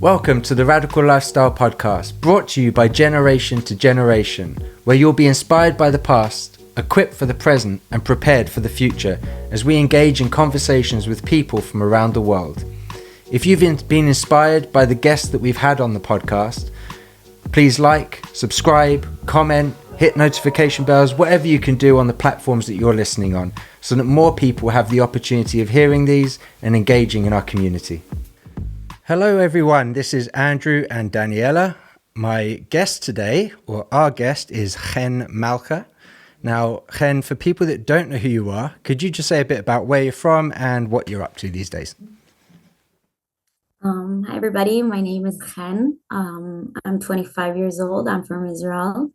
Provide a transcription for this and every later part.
Welcome to the Radical Lifestyle Podcast, brought to you by Generation to Generation, where you'll be inspired by the past, equipped for the present, and prepared for the future as we engage in conversations with people from around the world. If you've been inspired by the guests that we've had on the podcast, please like, subscribe, comment, hit notification bells, whatever you can do on the platforms that you're listening on, so that more people have the opportunity of hearing these and engaging in our community. Hello everyone, this is Andrew and Daniela. My guest today, or our guest, is Chen Malca. Now, Chen, for people that don't know who you are, could you just say a bit about where you're from and what you're up to these days? Hi everybody, my name is Chen. I'm 25 years old. I'm from Israel.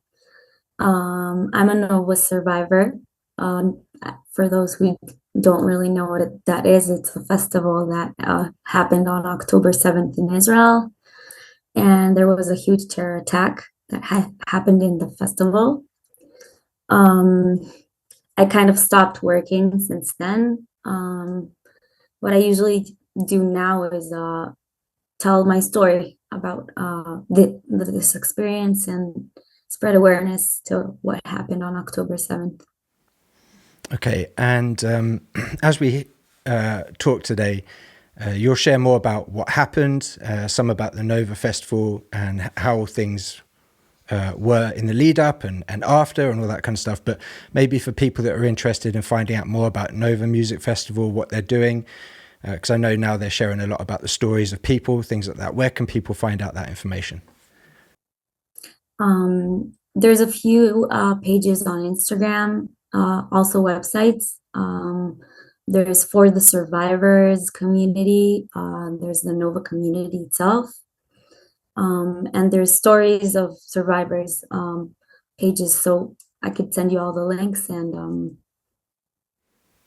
I'm a Nova survivor. For those who don't really know what that is, it's a festival that happened on October 7th in Israel. And there was a huge terror attack that happened in the festival. I kind of stopped working since then. What I usually do now is tell my story about this experience and spread awareness to what happened on October 7th. Okay, and as we talk today, you'll share more about what happened, some about the Nova Festival and how things were in the lead up and after and all that kind of stuff. But maybe for people that are interested in finding out more about Nova Music Festival, what they're doing, because I know now they're sharing a lot about the stories of people, things like that. Where can people find out that information? There's a few pages on Instagram. Also websites. There's For the Survivors community. There's the Nova community itself. And there's stories of survivors pages. So I could send you all the links and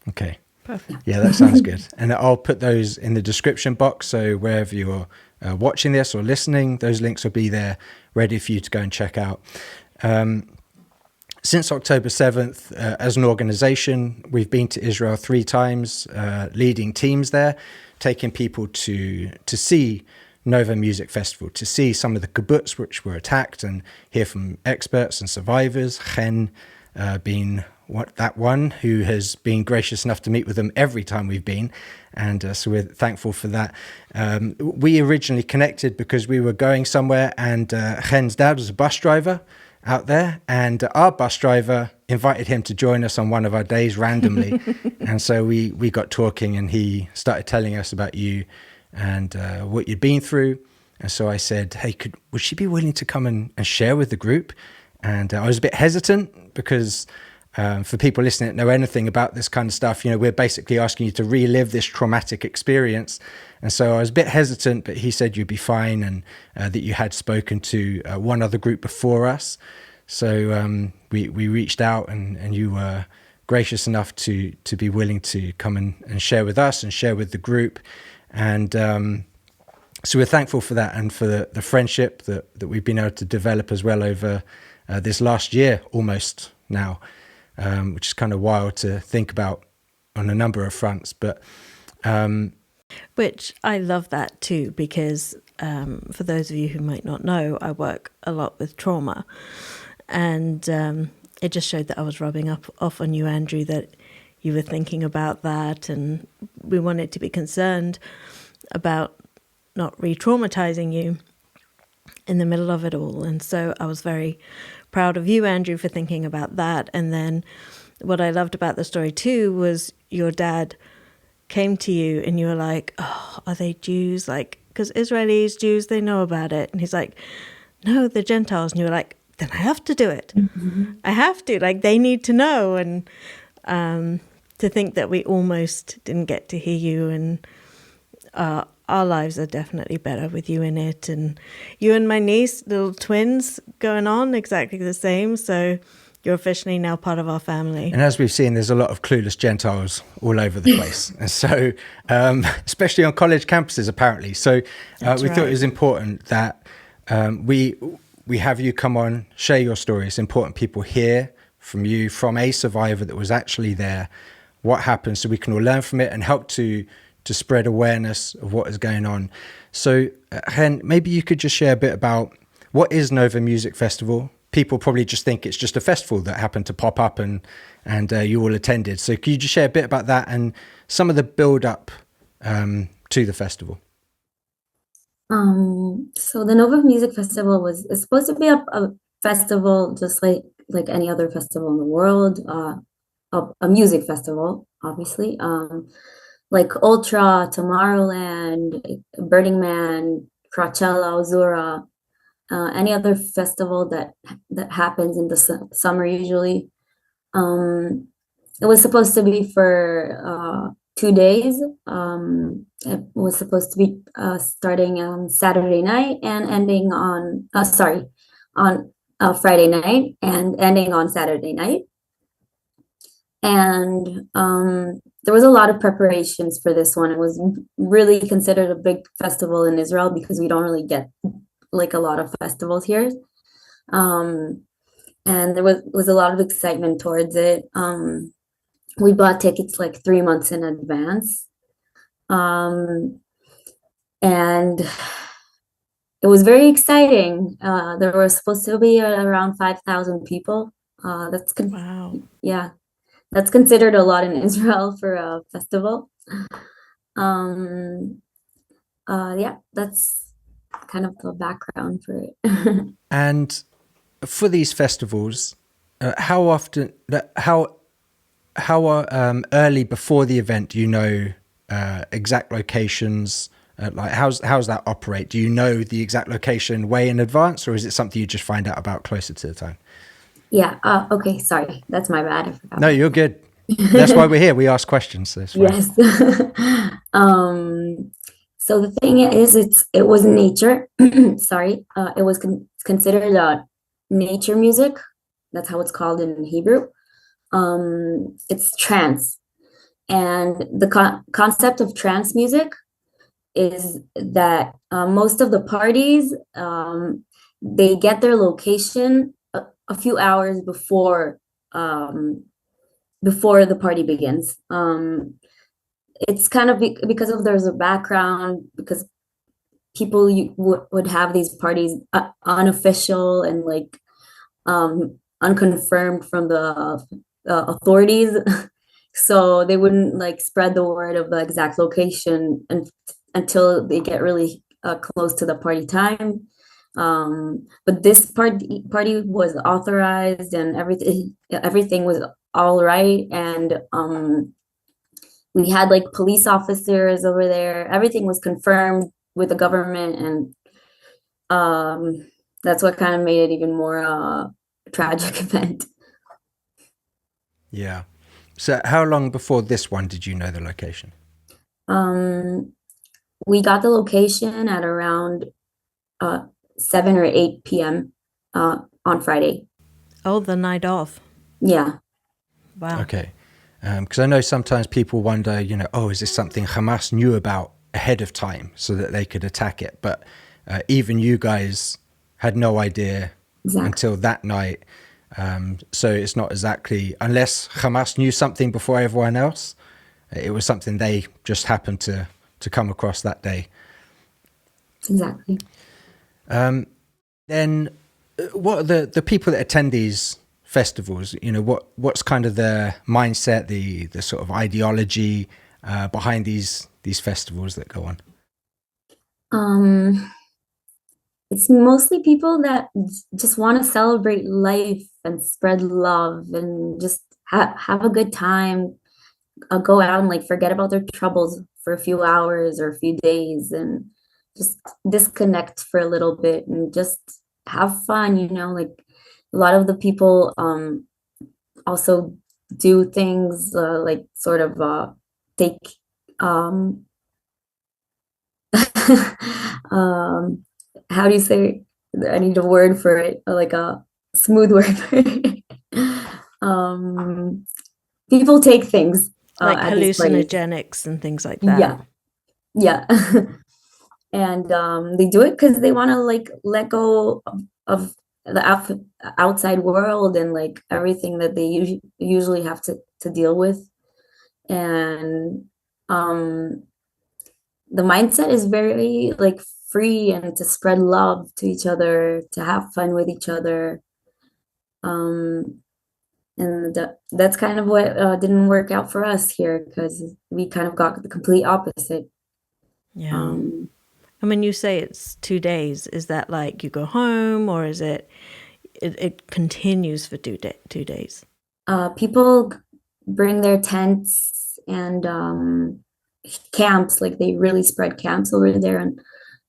Okay. Perfect. Yeah, that sounds good. And I'll put those in the description box. So wherever you're watching this or listening, those links will be there ready for you to go and check out. Since October 7th, as an organization, we've been to Israel 3 times, leading teams there, taking people to see Nova Music Festival, to see some of the Kibbutz which were attacked and hear from experts and survivors, Chen being that one who has been gracious enough to meet with them every time we've been. And so we're thankful for that. We originally connected because we were going somewhere and Chen's dad was a bus driver out there, and our bus driver invited him to join us on one of our days randomly. And so we got talking and he started telling us about you and what you'd been through. And so I said, hey, would she be willing to come and share with the group? And I was a bit hesitant because for people listening that know anything about this kind of stuff, you know, we're basically asking you to relive this traumatic experience. And so I was a bit hesitant, but he said you'd be fine and that you had spoken to one other group before us. So we reached out and you were gracious enough to be willing to come and share with us and share with the group. And so we're thankful for that and for the friendship that we've been able to develop as well over this last year almost now, which is kind of wild to think about on a number of fronts. But which I love that too, because for those of you who might not know, I work a lot with trauma. And it just showed that I was rubbing off on you, Andrew, that you were thinking about that. And we wanted to be concerned about not re-traumatizing you in the middle of it all. And so I was very proud of you, Andrew, for thinking about that. And then what I loved about the story too was your dad came to you and you were like, oh, are they Jews? Like, because Israelis, Jews, they know about it. And he's like, no, they're Gentiles. And you were like, then I have to do it. Mm-hmm. I have to, like, they need to know. And to think that we almost didn't get to hear you, and our lives are definitely better with you in it. And you and my niece, little twins going on exactly the same. So you're officially now part of our family. And as we've seen, there's a lot of clueless Gentiles all over the place. And so, especially on college campuses, apparently. So we thought it was important that we have you come on, share your story. It's important people hear from you, from a survivor that was actually there, what happened, so we can all learn from it and help to to spread awareness of what is going on. So, Hen, maybe you could just share a bit about what is Nova Music Festival. People probably just think it's just a festival that happened to pop up and you all attended. So could you just share a bit about that and some of the build up to the festival? So the Nova Music Festival is supposed to be a festival just like any other festival in the world, a music festival, obviously. Like Ultra, Tomorrowland, Burning Man, Coachella, Ozura, any other festival that happens in the summer usually. It was supposed to be for 2 days. It was supposed to be starting on Saturday night and ending on Friday night and ending on Saturday night. And there was a lot of preparations for this one. It was really considered a big festival in Israel because we don't really get like a lot of festivals here. And there was a lot of excitement towards it. We bought tickets like 3 months in advance. And it was very exciting. There were supposed to be around 5,000 people. Wow. Yeah, that's considered a lot in Israel for a festival. Yeah, that's kind of the background for it. And for these festivals, how often, how early before the event do you know exact locations? Like how's that operate? Do you know the exact location way in advance, or is it something you just find out about closer to the time? Yeah. Okay. Sorry, that's my bad. I forgot. No, you're good. That's why we're here. We ask questions. So yes. So the thing is, it was nature. Sorry. It was considered nature music. That's how it's called in Hebrew. It's trance, and the concept of trance music is that most of the parties they get their location a few hours before the party begins. It's kind of because of there's a background, because people would have these parties unofficial and like unconfirmed from the authorities. So they wouldn't like spread the word of the exact location until they get really close to the party time. But this party was authorized and everything was all right. And we had like police officers over there. Everything was confirmed with the government, and that's what kind of made it even more a tragic event. yeah. So how long before this one did you know the location? We got the location at around 7 or 8 p.m. On Friday. Oh, the night off. Yeah. Wow. Okay. Because I know sometimes people wonder, is this something Hamas knew about ahead of time so that they could attack it? But even you guys had no idea until that night. So it's not exactly, unless Hamas knew something before everyone else, it was something they just happened to come across that day. Exactly. Then what are the people that attend these festivals, what's kind of the mindset, the sort of ideology behind these festivals that go on? It's mostly people that just want to celebrate life and spread love and just have a good time, go out and like forget about their troubles for a few hours or a few days and just disconnect for a little bit and just have fun, like a lot of the people also do things like sort of take how do you say, I need a word for it, like a smooth word for it. People take things like hallucinogenics and things like that. Yeah. And they do it because they want to like let go of the outside world and like everything that they usually have to deal with. And the mindset is very like free and to spread love to each other, to have fun with each other. And that's kind of what didn't work out for us here, because we kind of got the complete opposite. Yeah. Um, And when you say it's 2 days, is that like you go home, or is it continues for 2 days? People bring their tents and camps, like they really spread camps over there, and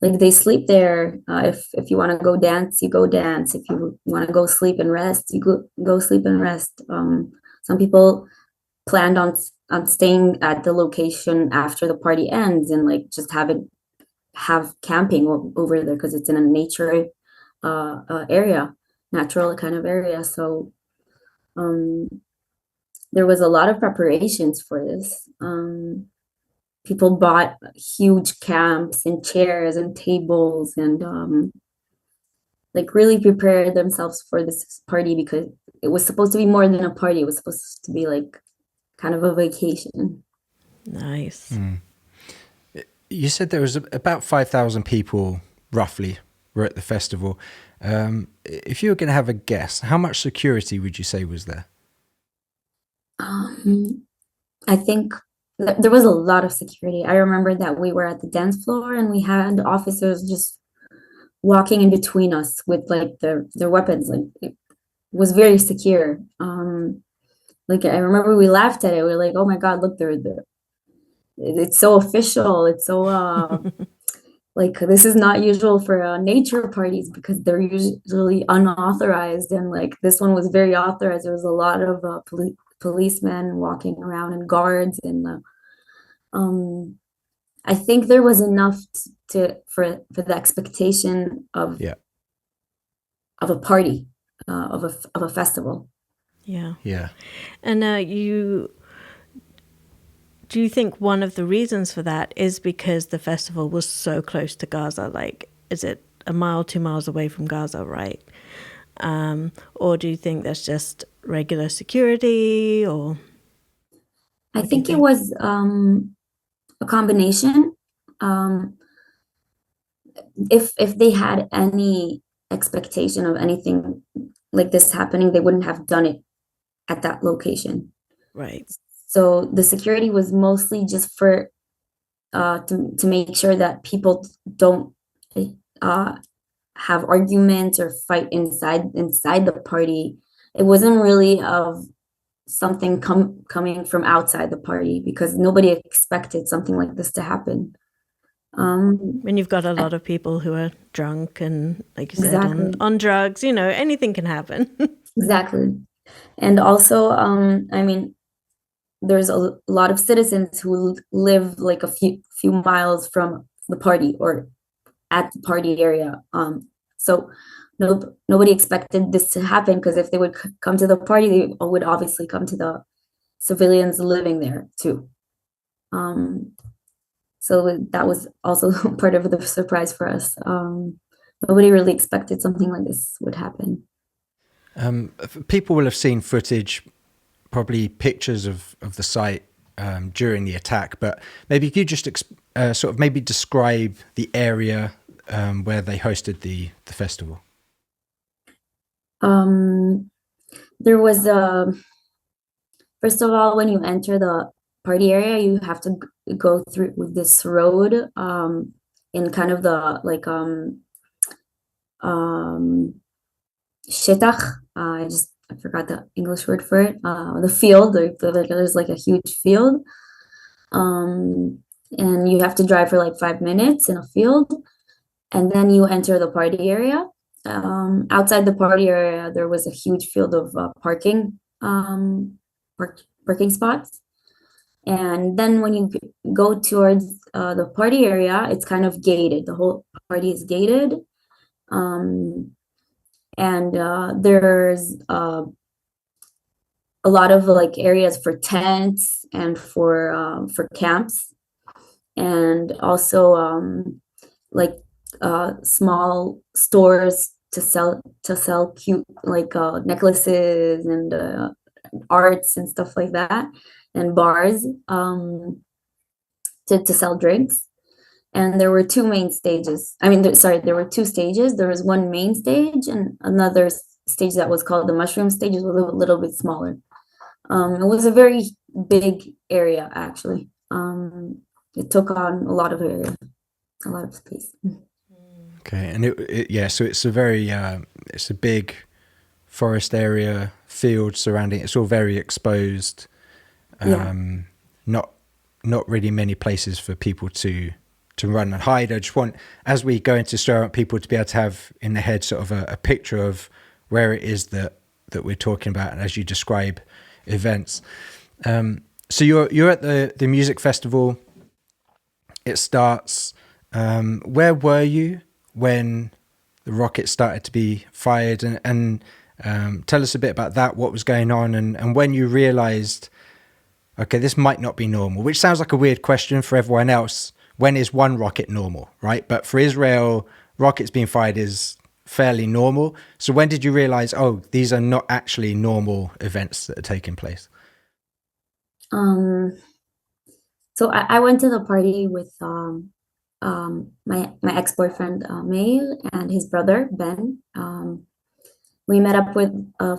like they sleep there. If you want to go dance, you go dance. If you want to go sleep and rest, you go sleep and rest. Some people planned on staying at the location after the party ends and like just have camping over there, because it's in a nature area, natural kind of area. So there was a lot of preparations for this. People bought huge camps and chairs and tables and like really prepared themselves for this party, because it was supposed to be more than a party. It was supposed to be like kind of a vacation. Nice. You said there was about 5,000 people, roughly, were at the festival. If you were going to have a guess, how much security would you say was there? I think there was a lot of security. I remember that we were at the dance floor and we had officers just walking in between us with like their weapons. Like it was very secure. Like I remember we laughed at it. We were like, "Oh my God, look, it's so official. It's so like this is not usual for nature parties, because they're usually unauthorized, and like this one was very authorized. There was a lot of policemen walking around and guards, and I think there was enough for the expectation of a party, of a festival. Yeah. And do you think one of the reasons for that is because the festival was so close to Gaza? Like, is it a mile, 2 miles away from Gaza, right? Or do you think that's just regular security? Or I think it was a combination. If they had any expectation of anything like this happening, they wouldn't have done it at that location. Right. So the security was mostly just for to make sure that people don't have arguments or fight inside the party. It wasn't really of something coming from outside the party, because nobody expected something like this to happen. When you've got a lot of people who are drunk and, like you said, on drugs, anything can happen. Exactly. And also, I mean, there's a lot of citizens who live like a few miles from the party or at the party area. So nobody expected this to happen, because if they would come to the party, they would obviously come to the civilians living there too. So that was also part of the surprise for us. Nobody really expected something like this would happen. People will have seen footage, probably pictures of the site during the attack, but maybe you could just sort of maybe describe the area where they hosted the festival. There was first of all, when you enter the party area, you have to go through with this road in kind of the like shetach. I forgot the English word for it. The field. There's like a huge field, and you have to drive for like 5 minutes in a field, and then you enter the party area. Outside the party area, there was a huge field of parking spots. And then when you go towards the party area, it's kind of gated. The whole party is gated. And there's a lot of like areas for tents and for camps, and also like small stores to sell cute like necklaces and arts and stuff like that, and bars to sell drinks. And there were two main stages. I mean, there were two stages. There was one main stage and another stage that was called the mushroom stage. It was a little bit smaller. It was a very big area, actually. It took on a lot of area, a lot of space. Okay, and so it's a very it's a big forest area, field surrounding. It's all very exposed. Not really many places for people to run and hide. I just want, as we go into story, I want people to be able to have in their head sort of a picture of where it is that we're talking about, and as you describe events. So you're at the music festival. It starts. Where were you when the rocket started to be fired? And tell us a bit about that. What was going on, and when you realized, okay, this might not be normal, which sounds like a weird question for everyone else. When is one rocket normal, right? But for Israel, rockets being fired is fairly normal. So when did you realize, oh, these are not actually normal events that are taking place? So I went to the party with my ex-boyfriend Meir and his brother Ben. We met up with a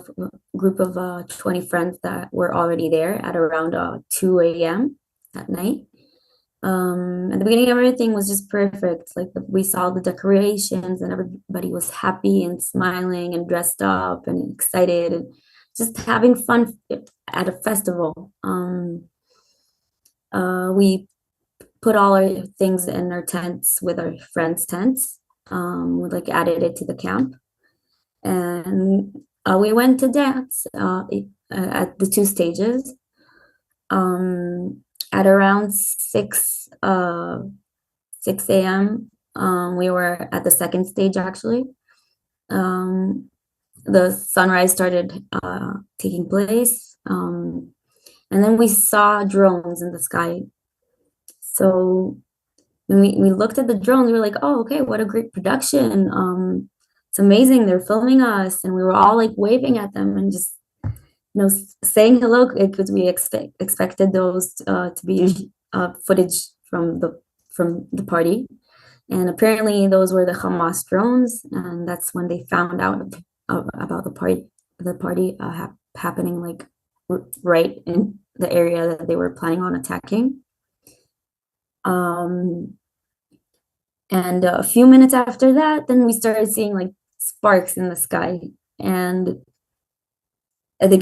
group of 20 friends that were already there at around 2 a.m. at night. At the beginning, everything was just perfect. Like we saw the decorations and everybody was happy and smiling and dressed up and excited and just having fun at a festival. We put all our things in our tents with our friends' tents. We like added it to the camp, and we went to dance at the two stages. At around 6 a.m. We were at the second stage actually. The sunrise started taking place, and then we saw drones in the sky. So when we looked at the drones, we were like, oh, okay, what a great production. It's amazing, they're filming us. And we were all like waving at them and just saying hello, because we expected those to be footage from the party, and apparently those were the Hamas drones, and that's when they found out about the party happening like right in the area that they were planning on attacking. And a few minutes after that, then we started seeing like sparks in the sky, and at the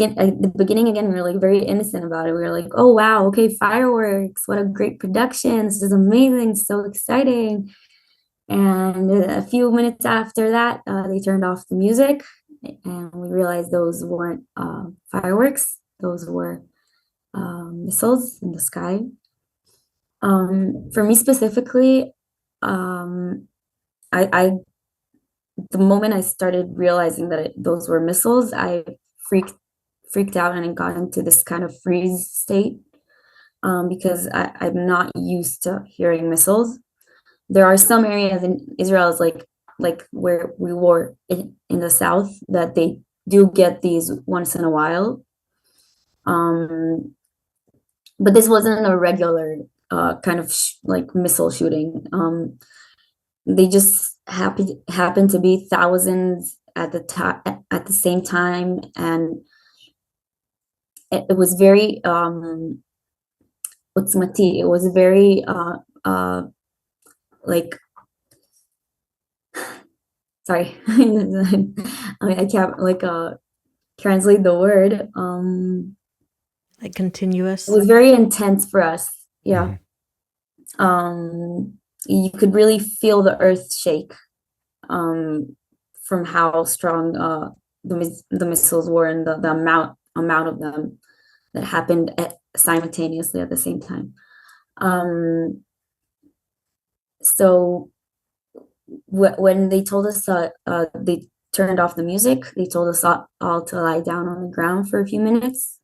beginning again, we were like very innocent about it. We were like, oh wow, okay, fireworks, what a great production, this is amazing, so exciting. And a few minutes after that, they turned off the music, and we realized those weren't fireworks, those were missiles in the sky. For me specifically, I the moment I started realizing that those were missiles, I freaked out and got into this kind of freeze state, because I'm not used to hearing missiles. There are some areas in Israel, like where we were in the south, that they do get these once in a while. But this wasn't a regular kind of like missile shooting. They just happened to be thousands at the same time, and it was very utzmati. It was very like, sorry, I can't like translate the word. Like continuous. It was very intense for us. Yeah. You could really feel the earth shake from how strong the missiles were, and the amount of them that happened simultaneously at the same time. So when they told us they turned off the music, they told us all to lie down on the ground for a few minutes,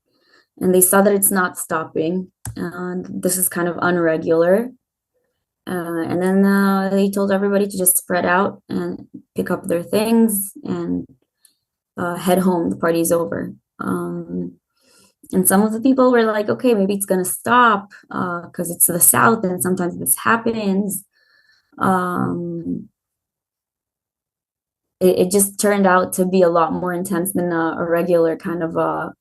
and they saw that it's not stopping, and this is kind of unregular. And then they told everybody to just spread out and pick up their things and head home. The party's over. And some of the people were like, okay, maybe it's gonna stop because it's the South and sometimes this happens. Um, it just turned out to be a lot more intense than a regular kind of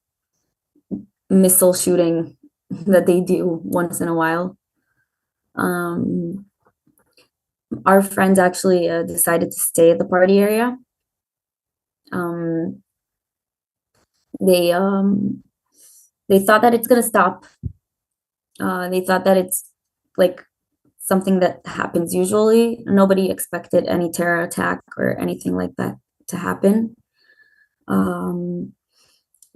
missile shooting that they do once in a while. Um, our friends actually decided to stay at the party area. Um, they they thought that it's gonna stop. They thought that it's like something that happens usually. Nobody expected any terror attack or anything like that to happen. For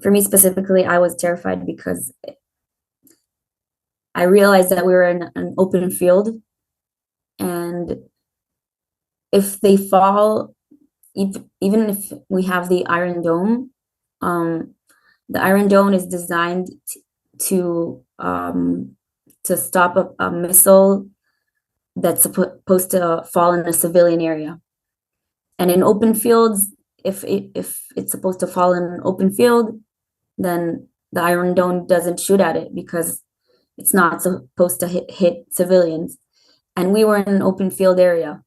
me specifically, I was terrified because I realized that we were in an open field, and if they fall, even if we have the Iron Dome, the Iron Dome is designed to stop a missile that's supposed to fall in a civilian area. And in open fields, if it's supposed to fall in an open field, then the Iron Dome doesn't shoot at it because it's not supposed to hit civilians. And we were in an open field area.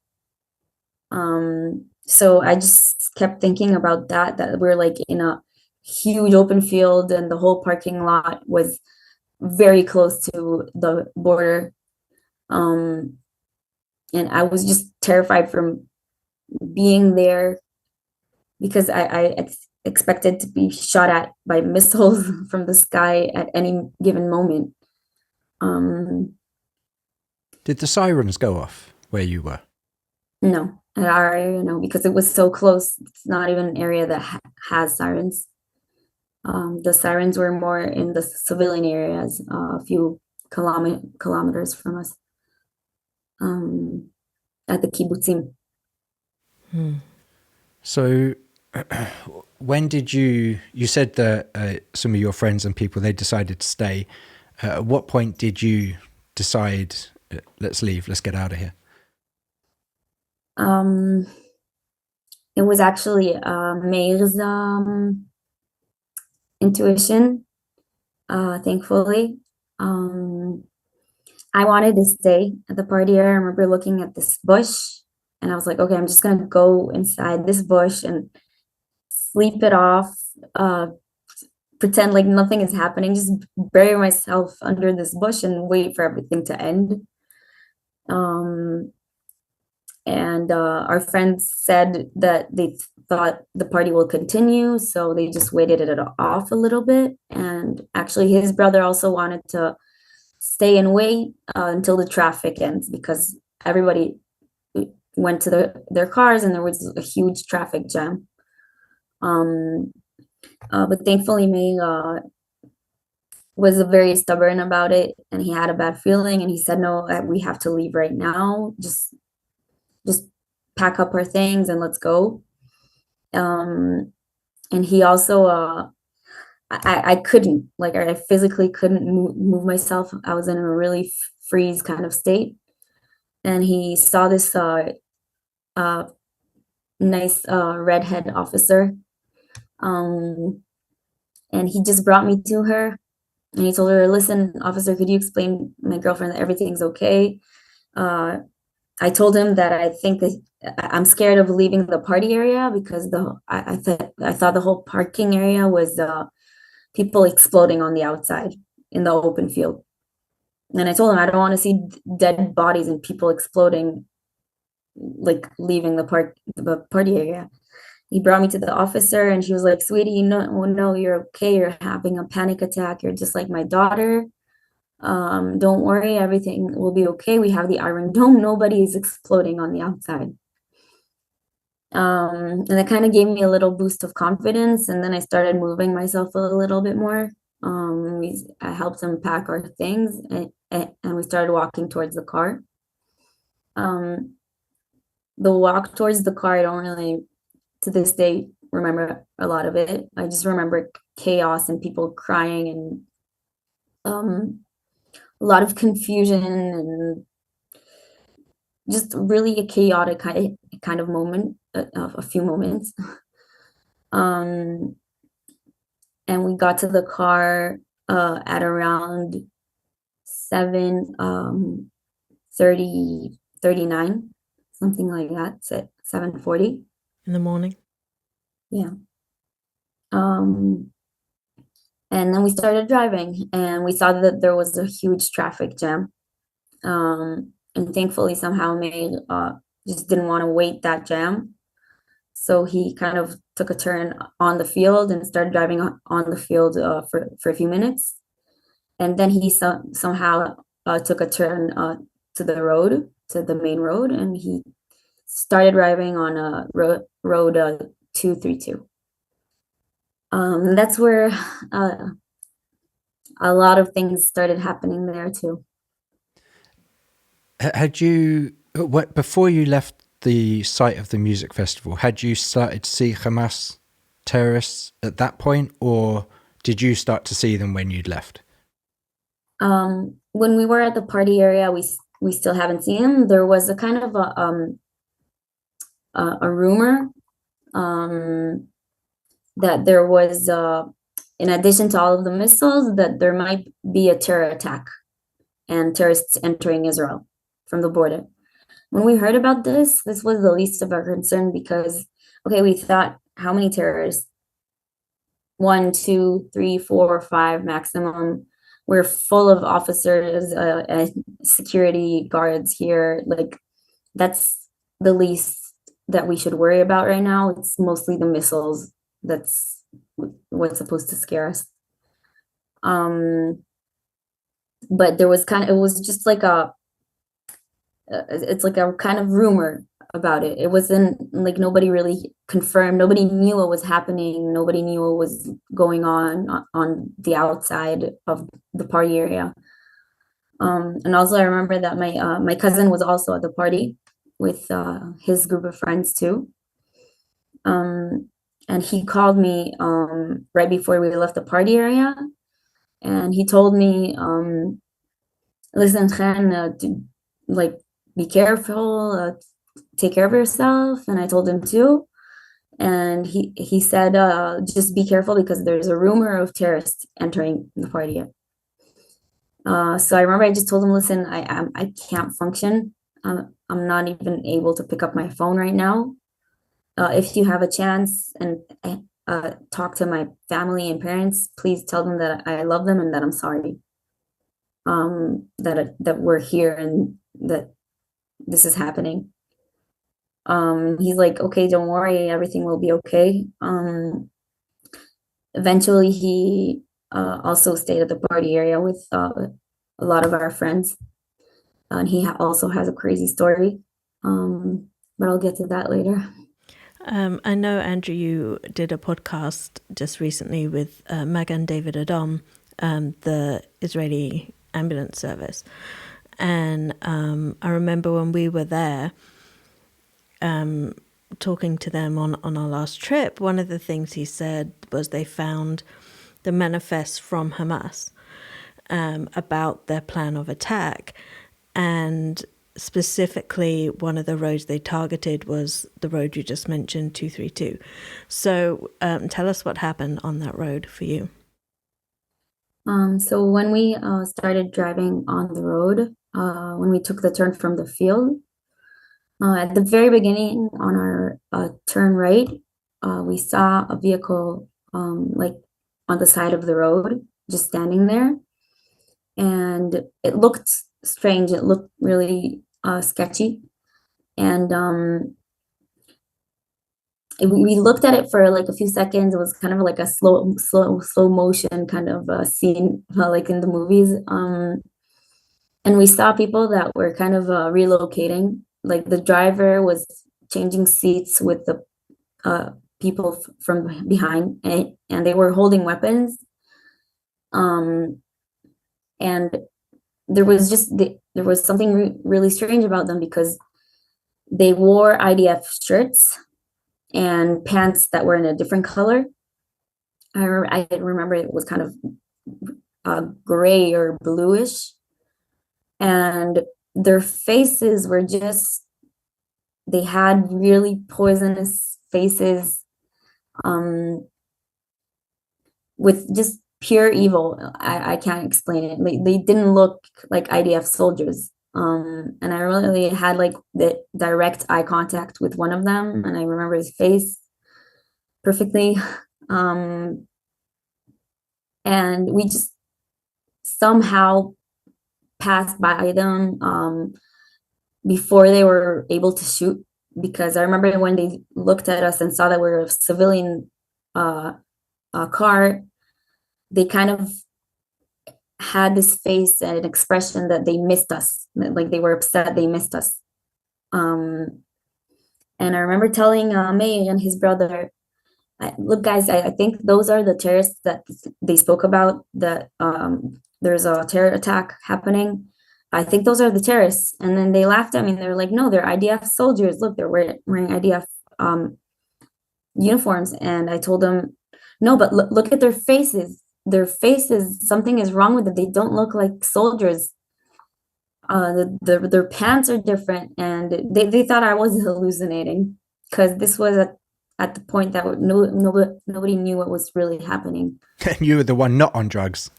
So I just kept thinking about that we're like in a huge open field and the whole parking lot was very close to the border. And I was just terrified from being there because I expected to be shot at by missiles from the sky at any given moment. Did the sirens go off where you were? No, at our area, no, because it was so close. It's not even an area that has sirens. The sirens were more in the civilian areas, a few kilometers from us, at the kibbutzim. So when did you said that some of your friends and people, they decided to stay. At what point did you decide, let's leave, let's get out of here? It was actually Meir's intuition, thankfully. I wanted to stay at the party area. I remember looking at this bush and I was like, okay, I'm just gonna go inside this bush and sleep it off, pretend like nothing is happening, just bury myself under this bush and wait for everything to end. And our friends said that they thought the party will continue, so they just waited it off a little bit. And actually, his brother also wanted to stay and wait until the traffic ends because everybody went to their cars and there was a huge traffic jam. But thankfully, May was very stubborn about it, and he had a bad feeling, and he said, "No, we have to leave right now. Just pack up our things and let's go." And he also, I couldn't, like, I physically couldn't move myself. I was in a really freeze kind of state, and he saw this nice redhead officer, and he just brought me to her, and he told her, "Listen, officer, could you explain my girlfriend that everything's okay?" I told him that I think that I'm scared of leaving the party area because I thought the whole parking area was people exploding on the outside in the open field. And I told him I don't want to see dead bodies and people exploding, like leaving the party area. He brought me to the officer and she was like, "Sweetie, no, you're okay. You're having a panic attack. You're just like my daughter. Don't worry, everything will be okay. We have the Iron Dome. Nobody is exploding on the outside." And that kind of gave me a little boost of confidence. And then I started moving myself a little bit more. I helped him pack our things and we started walking towards the car. The walk towards the car, I don't really, to this day, remember a lot of it. I just remember chaos and people crying and a lot of confusion and just really a chaotic kind of moment, a few moments. And we got to the car at around 7:39. something like that. It's at 7:40 in the morning. Yeah. And then we started driving, and we saw that there was a huge traffic jam. And thankfully, somehow May just didn't want to wait that jam. So he kind of took a turn on the field and started driving on the field for a few minutes. And then he somehow took a turn to the road, to the main road, and he started driving on road 232. That's where a lot of things started happening there too. Had you, before you left the site of the music festival, had you started to see Hamas terrorists at that point, or did you start to see them when you'd left? When we were at the party area, we still haven't seen them. There was a kind of a rumor that there was, in addition to all of the missiles, that there might be a terror attack and terrorists entering Israel from the border. When we heard about this was the least of our concern because, okay, we thought, how many terrorists? 1, 2, 3, 4, 5 maximum. We're full of officers and security guards here. Like, that's the least that we should worry about right now. It's mostly the missiles. That's what's supposed to scare us. But there was it was just like it's like a kind of rumor about it. It wasn't like nobody really confirmed. Nobody knew what was happening. Nobody knew what was going on the outside of the party area. And also I remember that my cousin was also at the party with his group of friends too. And he called me right before we left the party area, and he told me, listen, Chen, like, be careful, take care of yourself. And I told him too. And he said, just be careful because there's a rumor of terrorists entering the party. So I remember I just told him, listen, I can't function. I'm not even able to pick up my phone right now. If you have a chance and talk to my family and parents, please tell them that I love them and that I'm sorry. That we're here and that this is happening. He's like, okay, don't worry, everything will be okay. Eventually he also stayed at the party area with a lot of our friends, and he also has a crazy story, but I'll get to that later. I know, Andrew, you did a podcast just recently with Magan David Adom, the Israeli ambulance service. And I remember when we were there talking to them on our last trip, one of the things he said was they found the manifest from Hamas about their plan of attack. And specifically, one of the roads they targeted was the road you just mentioned, 232. So tell us what happened on that road for you. So when we started driving on the road, when we took the turn from the field, at the very beginning on our turn right, we saw a vehicle like on the side of the road, just standing there. And it looked strange. It looked really sketchy. And we looked at it for like a few seconds. It was kind of like a slow motion kind of scene, like in the movies. And we saw people that were kind of relocating. Like the driver was changing seats with the people from behind, and they were holding weapons. And there was something really strange about them because they wore IDF shirts and pants that were in a different color. I remember it was kind of gray or bluish, and their faces were they had really poisonous faces, with just pure evil. I can't explain it. They didn't look like IDF soldiers. And I really had like the direct eye contact with one of them, and I remember his face perfectly. And we just somehow passed by them before they were able to shoot, because I remember when they looked at us and saw that we were a civilian car, they kind of had this face and an expression that they missed us, like they were upset they missed us. And I remember telling May and his brother, look guys, I think those are the terrorists that they spoke about, that there's a terror attack happening. I think those are the terrorists. And then they laughed at me and they were like, no, they're IDF soldiers. Look, they're wearing IDF uniforms. And I told them, no, but look at their faces. Their faces, something is wrong with them. They don't look like soldiers. Their pants are different. And they thought I was hallucinating, because this was at the point that nobody knew what was really happening. And you were the one not on drugs.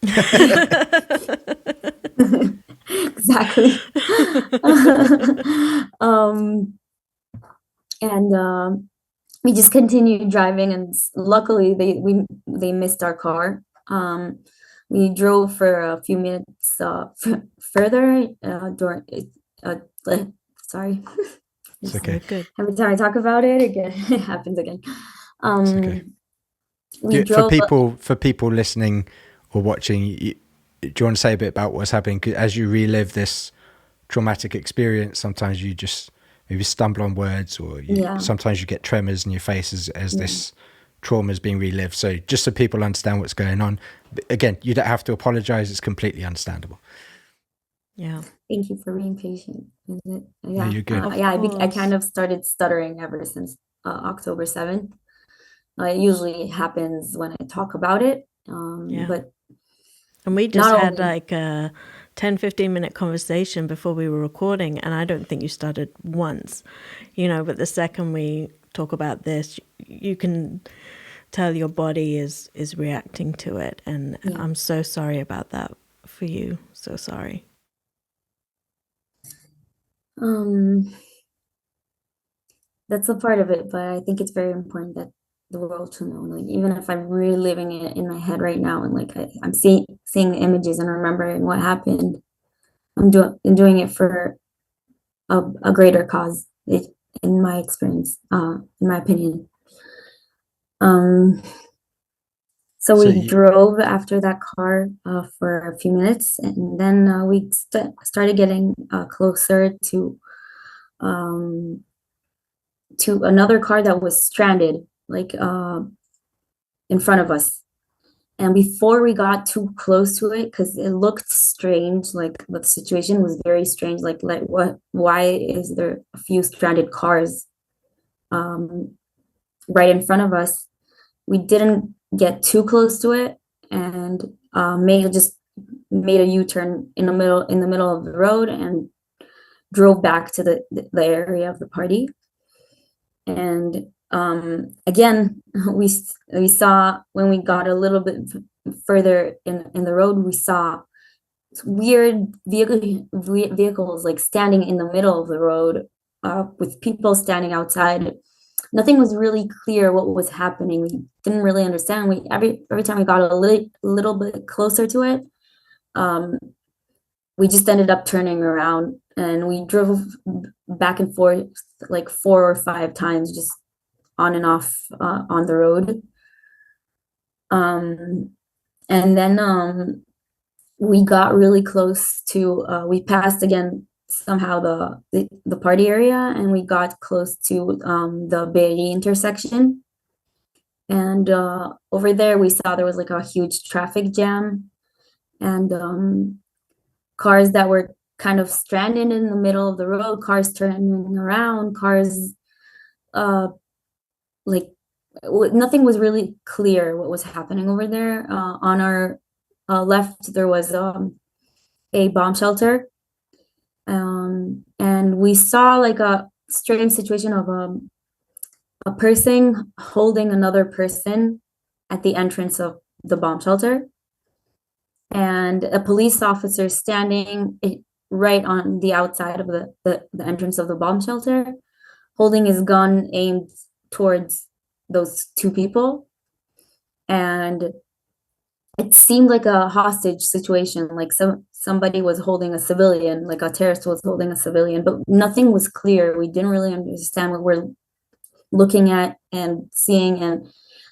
Exactly. We just continued driving, and luckily they missed our car. We drove for a few minutes further sorry. It's okay. Good. Every time I talk about it, it happens again. Okay. For people listening or watching, do you want to say a bit about what's happening? 'Cause as you relive this traumatic experience, sometimes you just maybe stumble on words, or sometimes you get tremors in your face as this trauma is being relived. So just so people understand what's going on. Again, you don't have to apologize. It's completely understandable. Yeah. Thank you for being patient. Yeah, no, you're good. I kind of started stuttering ever since October 7th. It usually happens when I talk about it. But and we just had like a 10-15 minute conversation before we were recording, and I don't think you stuttered once, but the second we talk about this, you can tell your body is reacting to it. And I'm so sorry about that for you. So sorry. That's a part of it, but I think it's very important that the world to know, like, even if I'm reliving it in my head right now, and like I'm seeing the images and remembering what happened, I'm doing it for a greater cause, in my experience, in my opinion. So we drove after that car for a few minutes, and then we started getting closer to another car that was stranded, like in front of us. And before we got too close to it, because it looked strange, like the situation was very strange, like why is there a few stranded cars right in front of us? We didn't get too close to it, and May just made a U-turn in the middle of the road and drove back to the area of the party. And again, we saw, when we got a little bit further in the road, we saw weird vehicles like standing in the middle of the road, with people standing outside. Nothing was really clear what was happening. We didn't really understand. Every time we got a little bit closer to it, we just ended up turning around, and we drove back and forth like 4 or 5 times, just on and off on the road. And then we got really close to, we passed again somehow the party area, and we got close to the Be'eri intersection. And over there we saw there was like a huge traffic jam, and cars that were kind of stranded in the middle of the road, cars turning around, cars like nothing was really clear what was happening over there. On our left there was a bomb shelter, and we saw like a strange situation of a person holding another person at the entrance of the bomb shelter, and a police officer standing right on the outside of the entrance of the bomb shelter, holding his gun aimed towards those two people. And it seemed like a hostage situation, like somebody was holding a civilian, like a terrorist was holding a civilian, but nothing was clear. We didn't really understand what we're looking at and seeing. And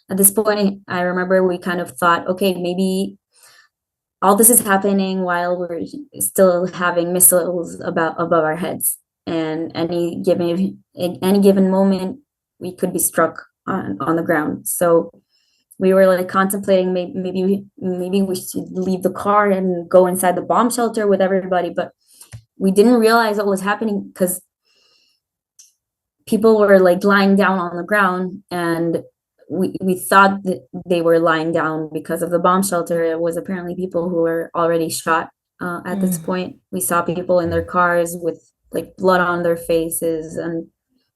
at this point, I remember we kind of thought, okay, maybe all this is happening while we're still having missiles above our heads, and any given moment we could be struck on the ground. So we were like contemplating maybe we should leave the car and go inside the bomb shelter with everybody, but we didn't realize what was happening because people were like lying down on the ground, and we thought that they were lying down because of the bomb shelter. It was apparently people who were already shot at this point. We saw people in their cars with like blood on their faces and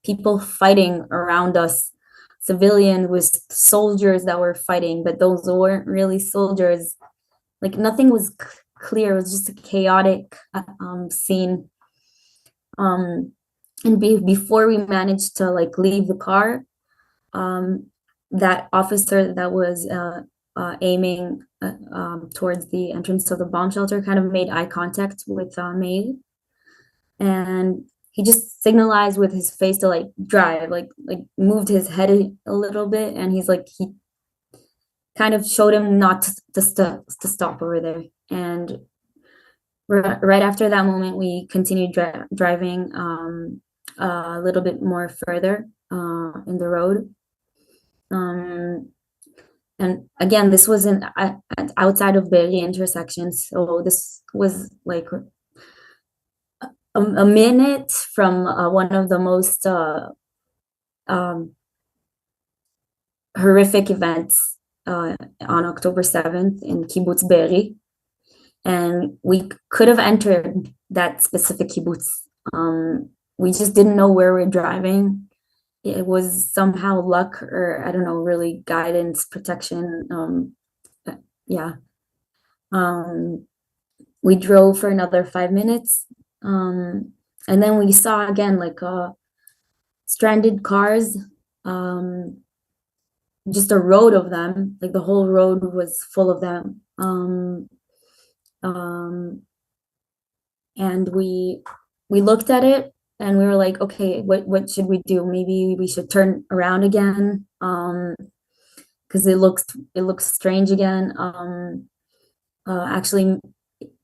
people fighting around us, civilian with soldiers that were fighting, but those weren't really soldiers. Like nothing was clear. It was just a chaotic scene. And before we managed to like leave the car, that officer that was aiming towards the entrance of the bomb shelter kind of made eye contact with May, and he just signalized with his face to like drive, like moved his head a little bit, and he kind of showed him not to stop over there. And right after that moment, we continued driving a little bit more further in the road. And again, this was outside of Be'eri intersection, so this was like a minute from one of the most horrific events on October 7th in Kibbutz Be'eri. And we could have entered that specific kibbutz. We just didn't know where we're driving. It was somehow luck, or I don't know, really guidance, protection. We drove for another 5 minutes. And then we saw again like stranded cars, just a road of them, like the whole road was full of them. And we looked at it and we were like, okay, what should we do? Maybe we should turn around again, because it looks strange again. Actually,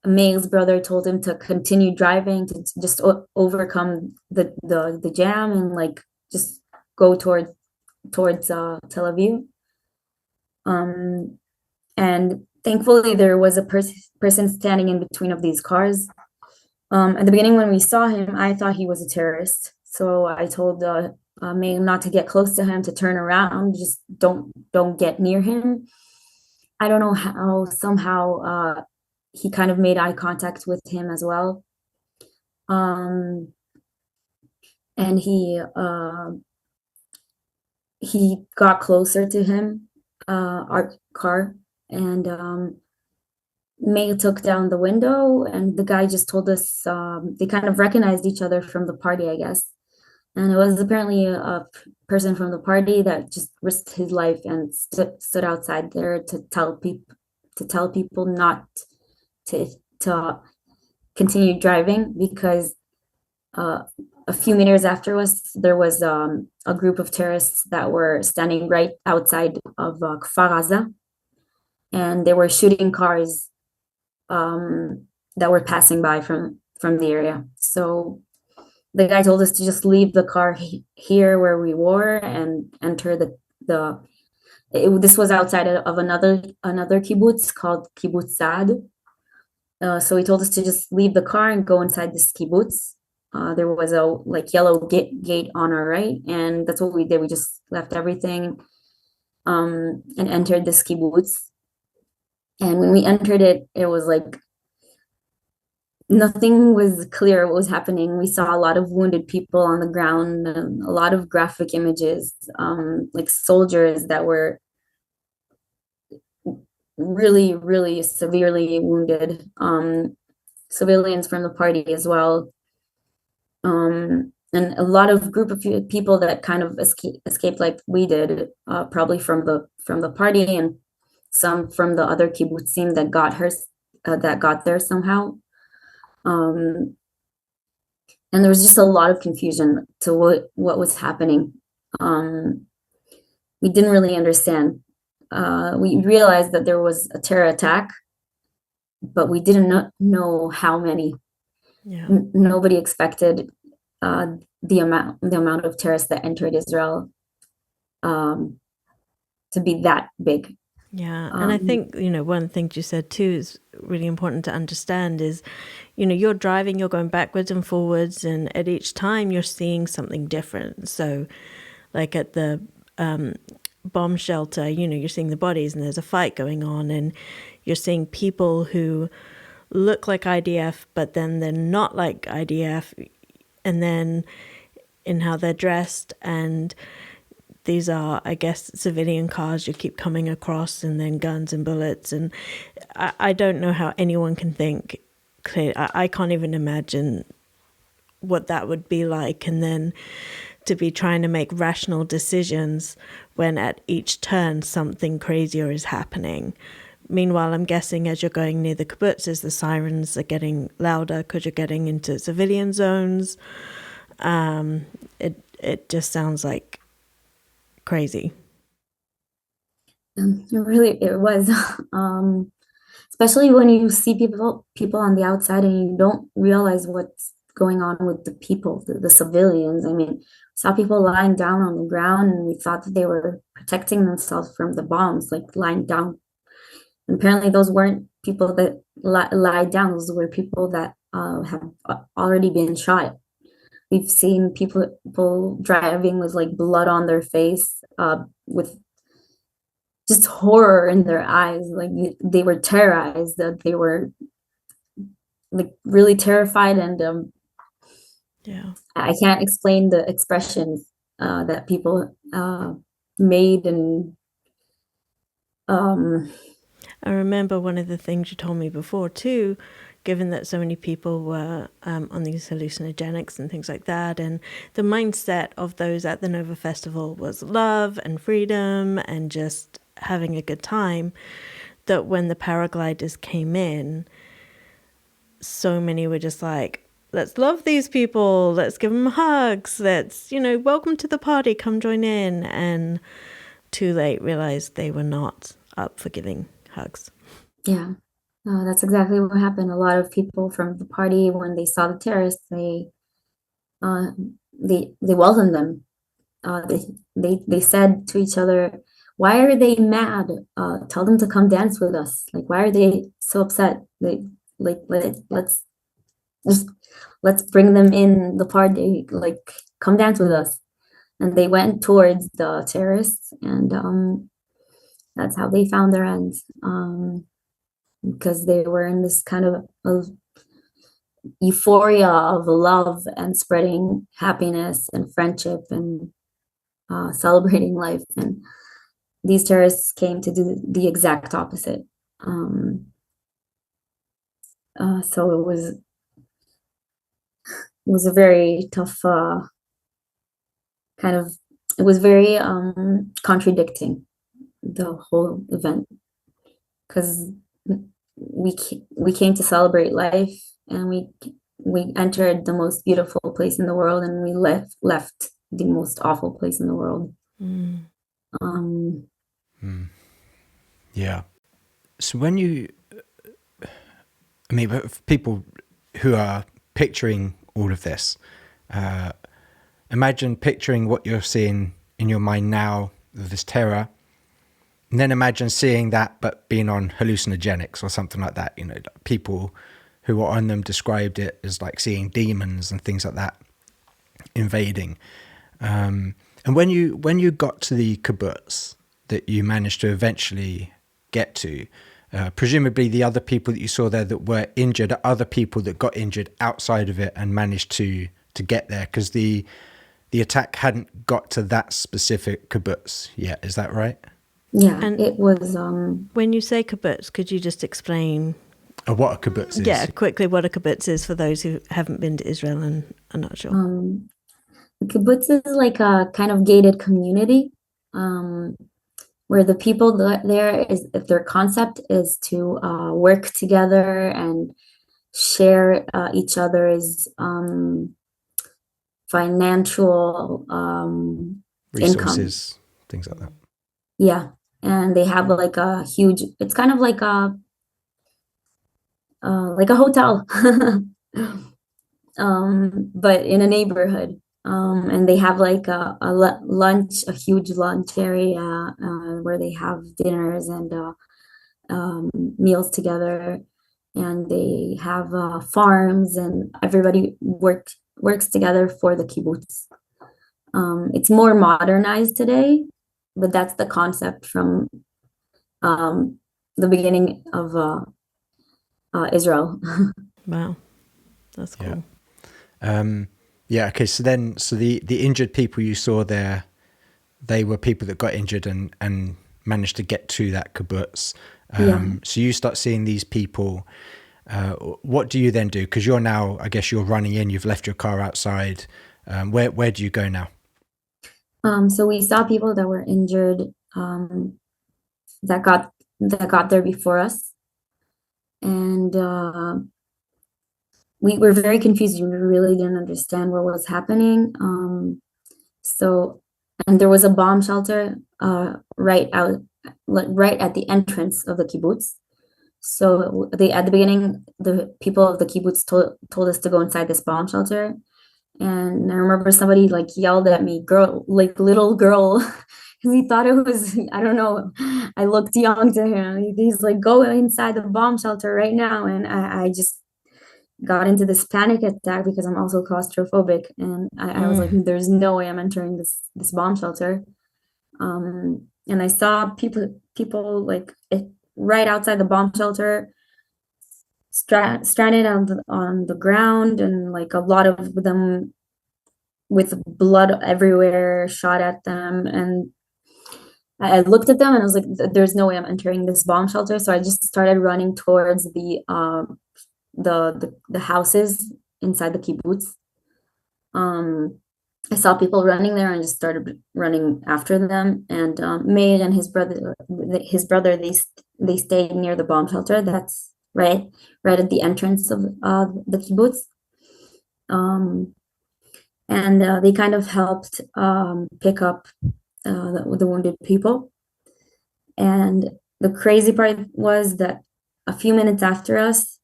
Meir's brother told him to continue driving, to just overcome the jam and like just go towards Tel Aviv. And thankfully there was a person standing in between of these cars. At the beginning when we saw him, I thought he was a terrorist. So I told Meir not to get close to him, to turn around, just don't get near him. I don't know how, somehow he kind of made eye contact with him as well. And he got closer to him, our car, and May took down the window, and the guy just told us they kind of recognized each other from the party, I guess. And it was apparently a person from the party that just risked his life and stood outside there to tell people not to continue driving, because a few meters after us, there was a group of terrorists that were standing right outside of Kfar Aza, and they were shooting cars that were passing by from the area. So the guy told us to just leave the car here where we were and enter this was outside of another kibbutz called Kibbutz Saad. So he told us to just leave the car and go inside this kibbutz. There was a like yellow gate on our right, and that's what we did. We just left everything and entered this kibbutz. And when we entered it, it was like nothing was clear what was happening. We saw a lot of wounded people on the ground, and a lot of graphic images, like soldiers that were really, really severely wounded. civilians from the party as well. And a lot of group of people that kind of escaped like we did, probably from the party, and some from the other kibbutzim that got there somehow. And there was just a lot of confusion to what was happening. We didn't really understand. We realized that there was a terror attack, but we didn't know how many. Yeah. Nobody expected the amount of terrorists that entered Israel to be that big. Yeah, and I think, one of the things you said too is really important to understand is, you're driving, you're going backwards and forwards, and at each time you're seeing something different. So like at the bomb shelter, you're seeing the bodies and there's a fight going on, and you're seeing people who look like IDF, but then they're not like IDF, and then in how they're dressed, and these are, I guess, civilian cars you keep coming across, and then guns and bullets. And I don't know how anyone can think clearly. I can't even imagine what that would be like. And then to be trying to make rational decisions when at each turn something crazier is happening. Meanwhile, I'm guessing as you're going near the kibbutzes, the sirens are getting louder because you're getting into civilian zones. It just sounds like crazy. It was, especially when you see people on the outside and you don't realize what's going on with the people, the civilians. I mean, saw people lying down on the ground, and we thought that they were protecting themselves from the bombs, like lying down. And apparently those weren't people that lie down. Those were people that have already been shot. We've seen people driving with like blood on their face, with just horror in their eyes. Like they were terrorized, that they were like really terrified. And yeah, I can't explain the expressions that people made. And I remember one of the things you told me before too, given that so many people were on these hallucinogenics and things like that, and the mindset of those at the Nova Festival was love and freedom and just having a good time, that when the paragliders came in, so many were just like, let's love these people, let's give them hugs, let's, welcome to the party, come join in. And too late realized they were not up for giving hugs. Yeah. That's exactly what happened. A lot of people from the party, when they saw the terrorists, they welcomed them. They said to each other, "Why are they mad? Tell them to come dance with us. Like, why are they so upset? Let's bring them in the party. Like, come dance with us." And they went towards the terrorists, and that's how they found their ends. Because they were in this kind of euphoria of love and spreading happiness and friendship and celebrating life. And these terrorists came to do the exact opposite. So it was a very tough it was very contradicting, the whole event, because we came to celebrate life, and we entered the most beautiful place in the world, and we left the most awful place in the world. Yeah. So when people who are picturing all of this, imagine picturing what you're seeing in your mind now, of this terror. And then imagine seeing that, but being on hallucinogenics or something like that. People who were on them described it as like seeing demons and things like that invading. And when you got to the kibbutz that you managed to eventually get to, presumably the other people that you saw there that were injured are other people that got injured outside of it and managed to get there, because the attack hadn't got to that specific kibbutz yet. Is that right? Yeah, And it was. when you say kibbutz, could you just explain What a kibbutz is. Yeah, quickly, what a kibbutz is for those who haven't been to Israel and are not sure. The kibbutz is like a kind of gated community, where the people there is, their concept is to work together and share each other's financial Resources, income. things like that. Yeah, and they have like a huge. It's kind of like a hotel, but in a neighborhood. And they have like lunch, a huge lunch area where they have dinners and meals together, and they have farms, and everybody works together for the kibbutz. It's more modernized today, but that's the concept from the beginning of Israel. Wow, that's cool. Yeah. Okay. So the injured people you saw there, they were people that got injured and managed to get to that kibbutz. So you start seeing these people. What do you then do? Because you're now, I guess you're running in. You've left your car outside. Where do you go now? So we saw people that were injured that got there before us, and we were very confused. We really didn't understand what was happening. And there was a bomb shelter right at the entrance of the kibbutz. So at the beginning, the people of the kibbutz told us to go inside this bomb shelter. And I remember somebody like yelled at me, "Girl, like little girl," because he thought it was, I don't know, I looked young to him. He's like, "Go inside the bomb shelter right now." And I just got into this panic attack because I'm also claustrophobic. And I was like, there's no way I'm entering this bomb shelter. And I saw people like right outside the bomb shelter, stranded on the ground, and like a lot of them with blood everywhere shot at them. And I looked at them and I was like, there's no way I'm entering this bomb shelter. So I just started running towards the houses inside the kibbutz. I saw people running there and just started running after them. And Meir and his brother, they stayed near the bomb shelter. That's right at the entrance of the kibbutz. And they kind of helped pick up the wounded people. And the crazy part was that a few minutes after us,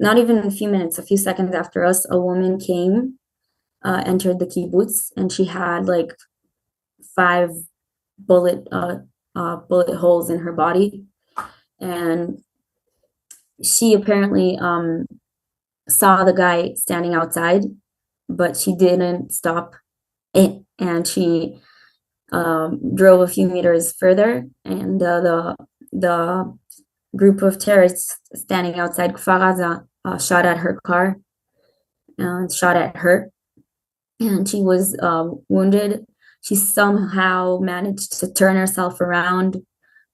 not even a few minutes, a few seconds after us, a woman came, entered the kibbutz, and she had like 5 bullet holes in her body. And she apparently saw the guy standing outside, but she didn't stop it, and she drove a few meters further, and the group of terrorists standing outside Kfar Aza shot at her car and shot at her, and she was wounded. She somehow managed to turn herself around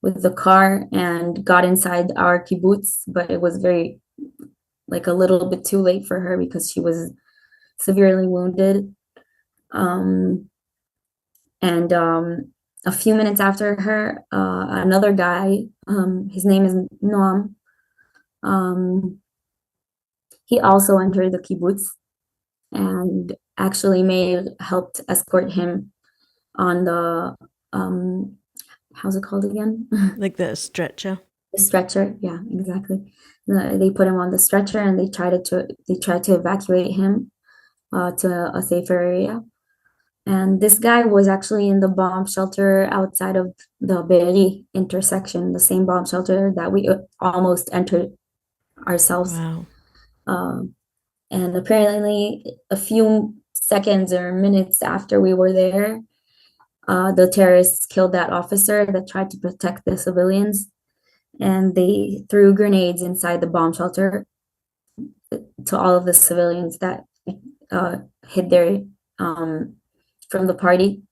with the car and got inside our kibbutz, but it was very, like, a little bit too late for her because she was severely wounded. And a few minutes after her, another guy, his name is Noam, he also entered the kibbutz, and actually Meir helped escort him on the, how's it called again? Like the stretcher. The stretcher, yeah, exactly. They put him on the stretcher, and they tried to evacuate him to a safer area. And this guy was actually in the bomb shelter outside of the Be'eri intersection, the same bomb shelter that we almost entered ourselves. Wow. And apparently, a few seconds or minutes after we were there, the terrorists killed that officer that tried to protect the civilians, and they threw grenades inside the bomb shelter to all of the civilians that hid there from the party.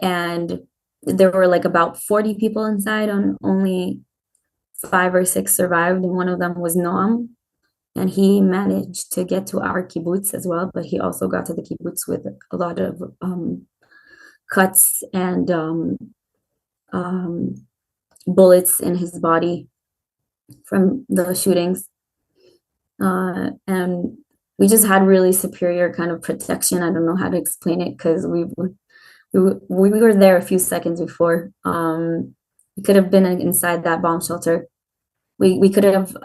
And there were like about 40 people inside on only 5 or 6 survived, and one of them was Noam, and he managed to get to our kibbutz as well, but he also got to the kibbutz with a lot of cuts and bullets in his body from the shootings. And we just had really superior kind of protection. I don't know how to explain it, because we were there a few seconds before. We could have been inside that bomb shelter. We could have,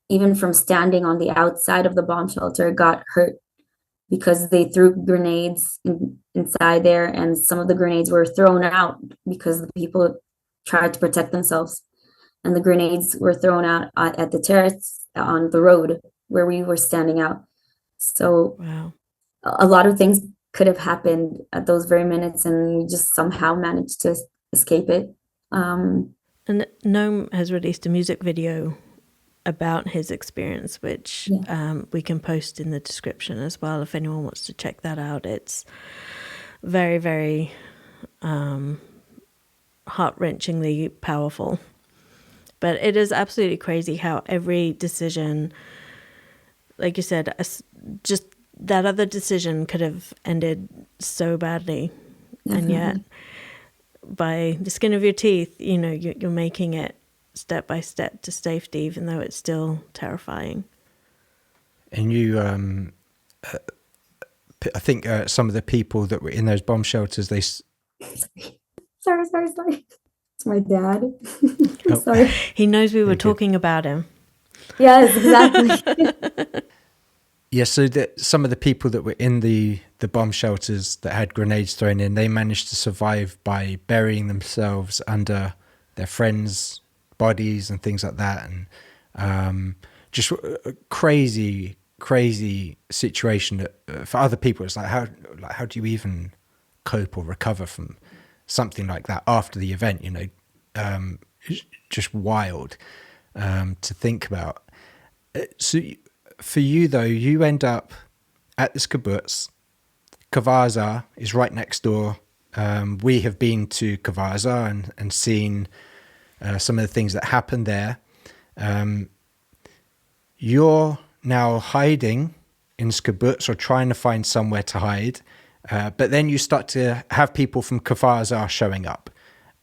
even from standing on the outside of the bomb shelter, got hurt because they threw grenades inside there, and some of the grenades were thrown out because the people tried to protect themselves. And the grenades were thrown out at the terrace on the road where we were standing out. So Wow. a lot of things could have happened at those very minutes, and we just somehow managed to escape it. And Noam has released a music video about his experience, which we can post in the description as well if anyone wants to check that out. It's very, very heart-wrenchingly powerful. But it is absolutely crazy how every decision, like you said, just that other decision could have ended so badly. Definitely. And yet, by the skin of your teeth, you're making it step by step to safety, even though it's still terrifying. And you, I think some of the people that were in those bomb shelters, they... Sorry. It's my dad. Oh. Sorry. He knows we were talking about him. Yes, exactly. Yeah, so some of the people that were in the bomb shelters that had grenades thrown in, they managed to survive by burying themselves under their friends' bodies and things like that. And just a crazy situation that, for other people, it's like how do you even cope or recover from something like that after the event? It's just wild to think about. So for you though, you end up at this kibbutz. Kvaza is right next door. We have been to Kvaza and seen some of the things that happened there. You're now hiding in this kibbutz or trying to find somewhere to hide. But then you start to have people from Kvaza showing up.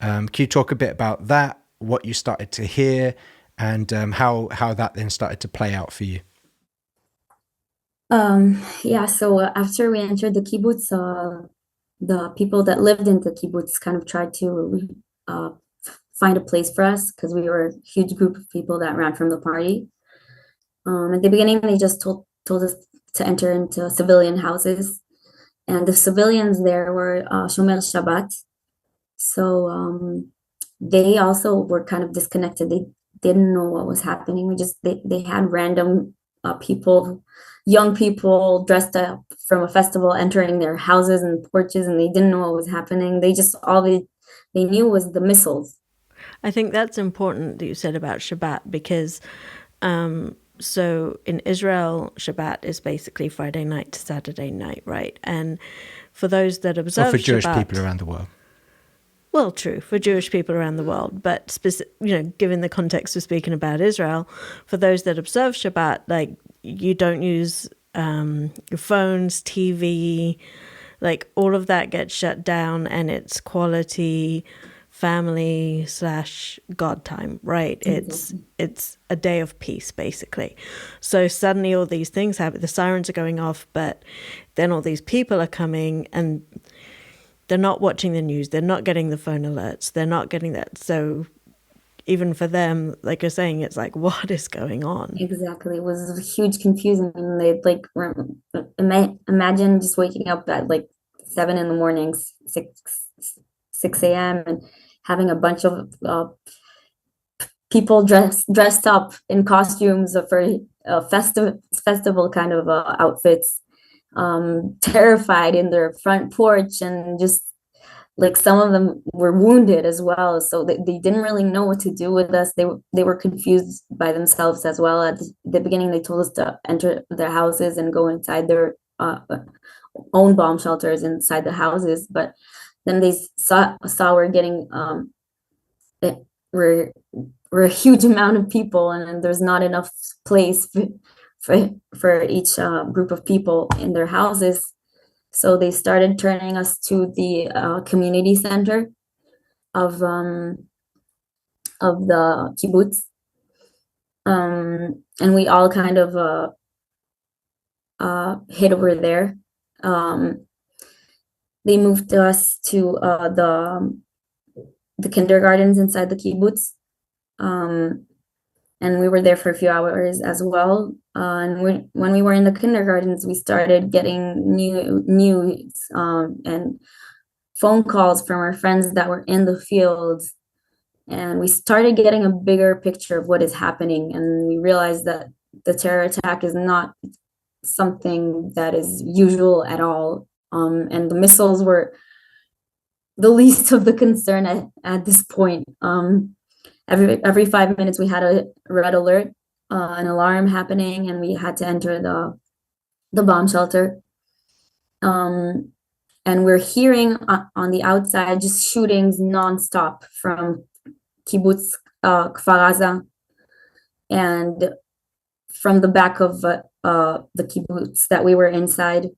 Can you talk a bit about that, what you started to hear, and how that then started to play out for you? So after we entered the kibbutz, the people that lived in the kibbutz kind of tried to find a place for us, because we were a huge group of people that ran from the party. At the beginning, they just told us to enter into civilian houses, and the civilians there were Shomer Shabbat. So they also were kind of disconnected. They didn't know what was happening. They had random people, young people dressed up from a festival entering their houses and porches, and they didn't know what was happening. They just, all they knew was the missiles. I think that's important that you said about Shabbat, because so in Israel, Shabbat is basically Friday night to Saturday night, right? And for those that observe Shabbat... for Jewish people around the world. Well, true, for Jewish people around the world. But, given the context we're speaking about Israel, for those that observe Shabbat, like, you don't use your phones, TV, like, all of that gets shut down, and it's quality family / God time, right? Mm-hmm. It's a day of peace, basically. So suddenly all these things happen. The sirens are going off, but then all these people are coming, and they're not watching the news. They're not getting the phone alerts. They're not getting that. So even for them, like you're saying, it's like, what is going on? Exactly. It was huge confusion. And they imagine just waking up at like 7 in the morning, 6 a.m. and having a bunch of people dressed up in costumes for festival kind of outfits, terrified in their front porch, and just like some of them were wounded as well. So they didn't really know what to do with us. They were confused by themselves as well. At the beginning, they told us to enter their houses and go inside their own bomb shelters inside the houses, but then they saw we're getting we're we're a huge amount of people, and there's not enough place for each group of people in their houses. So they started turning us to the community center of the kibbutz, and we all kind of hid over there. They moved us to the kindergartens inside the kibbutz, and we were there for a few hours as well. And when we were in the kindergartens, we started getting news and phone calls from our friends that were in the fields, and we started getting a bigger picture of what is happening. And we realized that the terror attack is not something that is usual at all. And the missiles were the least of the concern at this point. Every 5 minutes we had a red alert, an alarm happening, and we had to enter the bomb shelter. And we're hearing on the outside just shootings nonstop from Kibbutz Kfar Aza, and from the back of the kibbutz that we were inside,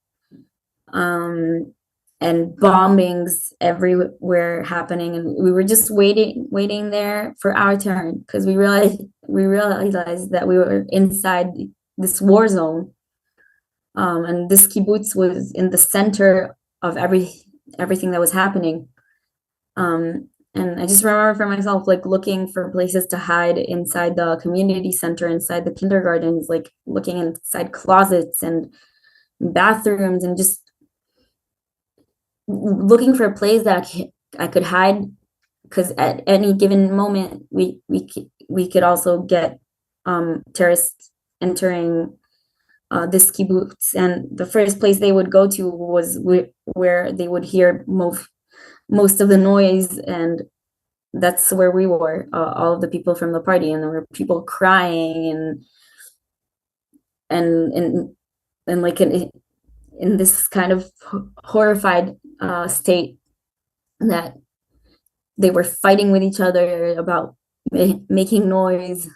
and bombings everywhere happening. And we were just waiting there for our turn, because we realized that we were inside this war zone, and this kibbutz was in the center of everything that was happening. And I just remember for myself, like, looking for places to hide inside the community center, inside the kindergartens, like looking inside closets and bathrooms, and just looking for a place that I could hide, because at any given moment we could also get terrorists entering this kibbutz. And the first place they would go to was where they would hear most of the noise, and that's where we were, all of the people from the party. And there were people crying and like in this kind of horrified state, that they were fighting with each other about making noise.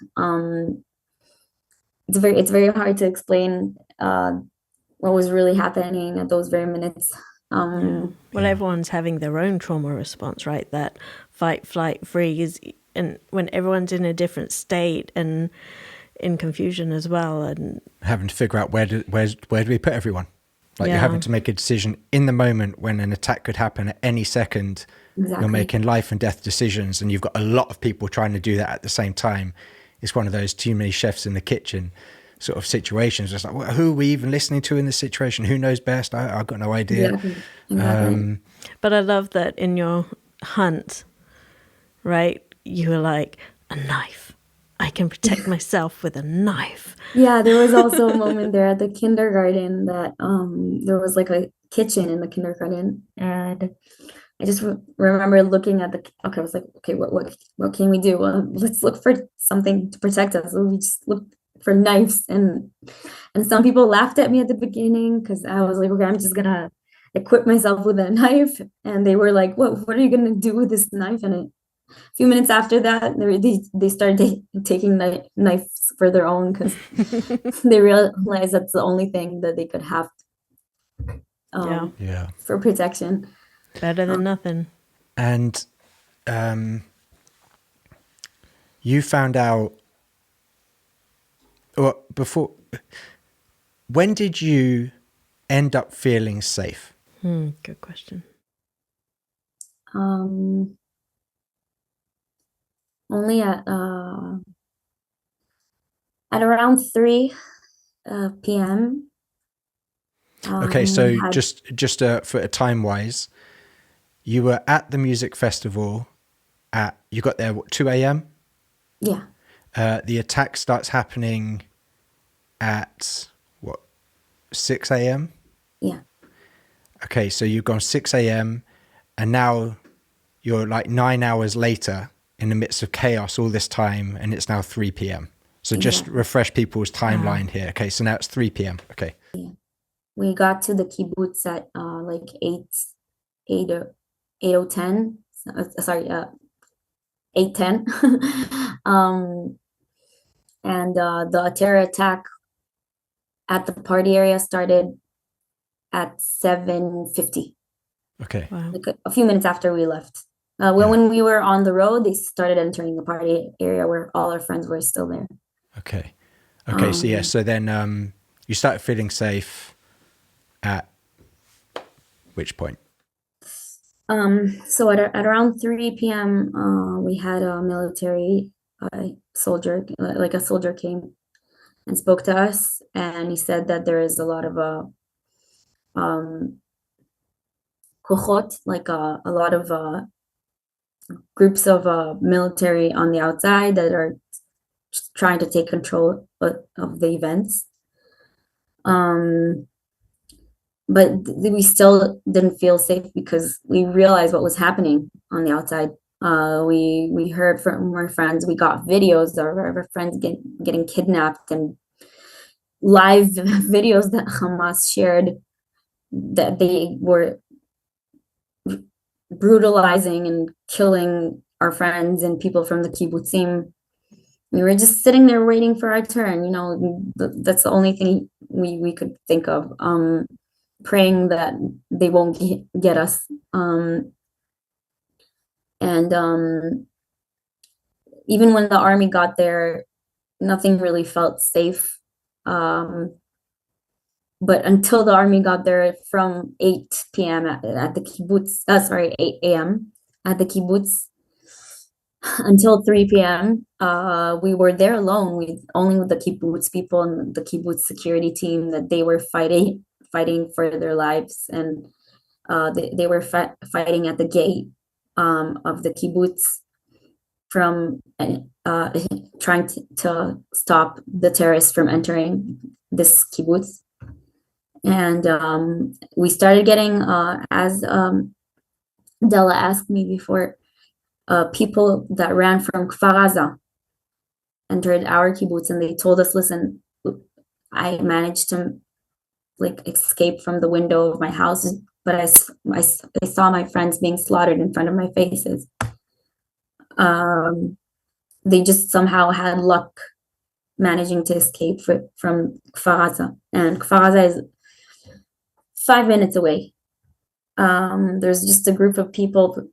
It's very hard to explain what was really happening at those very minutes. Well, everyone's having their own trauma response, right? That fight, flight, freeze, and when everyone's in a different state and in confusion as well, and having to figure out where do we put everyone? Like, you're having to make a decision in the moment when an attack could happen at any second. Exactly. You're making life and death decisions, and you've got a lot of people trying to do that at the same time. It's one of those too many chefs in the kitchen sort of situations. It's like, well, who are we even listening to in this situation? Who knows best? I've got no idea. Exactly. But I love that in your hunt, right? You were like, a knife. I can protect myself with a knife. Yeah, there was also a moment there at the kindergarten that there was like a kitchen in the kindergarten, and I just remember looking at I was like, okay, what can we do? Well, let's look for something to protect us. So we just looked for knives, and some people laughed at me at the beginning, because I was like, okay, I'm just gonna equip myself with a knife, and they were like, what are you gonna do with this knife? And a few minutes after that, they started taking knives for their own, because they realized that's the only thing that they could have for protection. Better than nothing. And you found out, or before, when did you end up feeling safe? Good question. Only at around 3 p.m. Okay, so just for time wise, you were at the music festival you got there, what, 2 a.m.? Yeah. The attack starts happening at, what, 6 a.m.? Yeah. Okay, so you've gone 6 a.m. and now you're like 9 hours later in the midst of chaos all this time, and it's now 3 p.m. So just refresh people's timeline here. Okay, so now it's 3 p.m. Okay. Yeah. We got to the kibbutz at like 8:10. Sorry, 8:10. And the terror attack at the party area started at 7:50, Okay. Wow. like a few minutes after we left. Yeah. When we were on the road, they started entering the party area where all our friends were still there. Okay. So yeah, so then you started feeling safe at which point? So at around 3 p.m., we had a military soldier, like a soldier came and spoke to us, and he said that there is a lot of kuchot, like a lot of groups of military on the outside that are trying to take control of the events. But we still didn't feel safe because we realized what was happening on the outside. We heard from our friends. We got videos of our friends getting kidnapped, and live videos that Hamas shared that they were brutalizing and killing our friends and people from the kibbutzim. We were just sitting there waiting for our turn. You know, that's the only thing we could think of. Praying that they won't get us. And even when the army got there, nothing really felt safe. But until the army got there from 8 p.m. at the kibbutz, 8 a.m. at the kibbutz, until 3 p.m., we were there alone, only with the kibbutz people and the kibbutz security team, that they were fighting for their lives, and they were fighting at the gate of the kibbutz from trying to stop the terrorists from entering this kibbutz. And we started getting, as Della asked me before, people that ran from Kfar Aza entered our kibbutz, and they told us, listen, I managed to escape from the window of my house, but I saw my friends being slaughtered in front of my faces. They just somehow had luck managing to escape from Kfar Aza, and Kfar Aza is 5 minutes away. There's just a group of people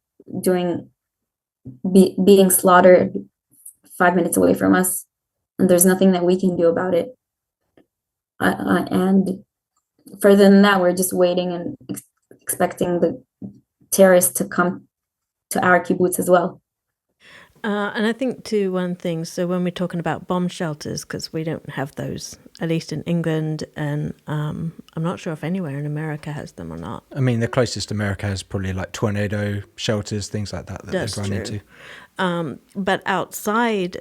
being slaughtered 5 minutes away from us, and there's nothing that we can do about it. And further than that, we're just waiting and expecting the terrorists to come to our kibbutz as well. And I think too, one thing, so when we're talking about bomb shelters, because we don't have those, at least in England, and I'm not sure if anywhere in America has them or not. I mean, the closest America has probably like tornado shelters, things like that That's they've run true. into. But outside,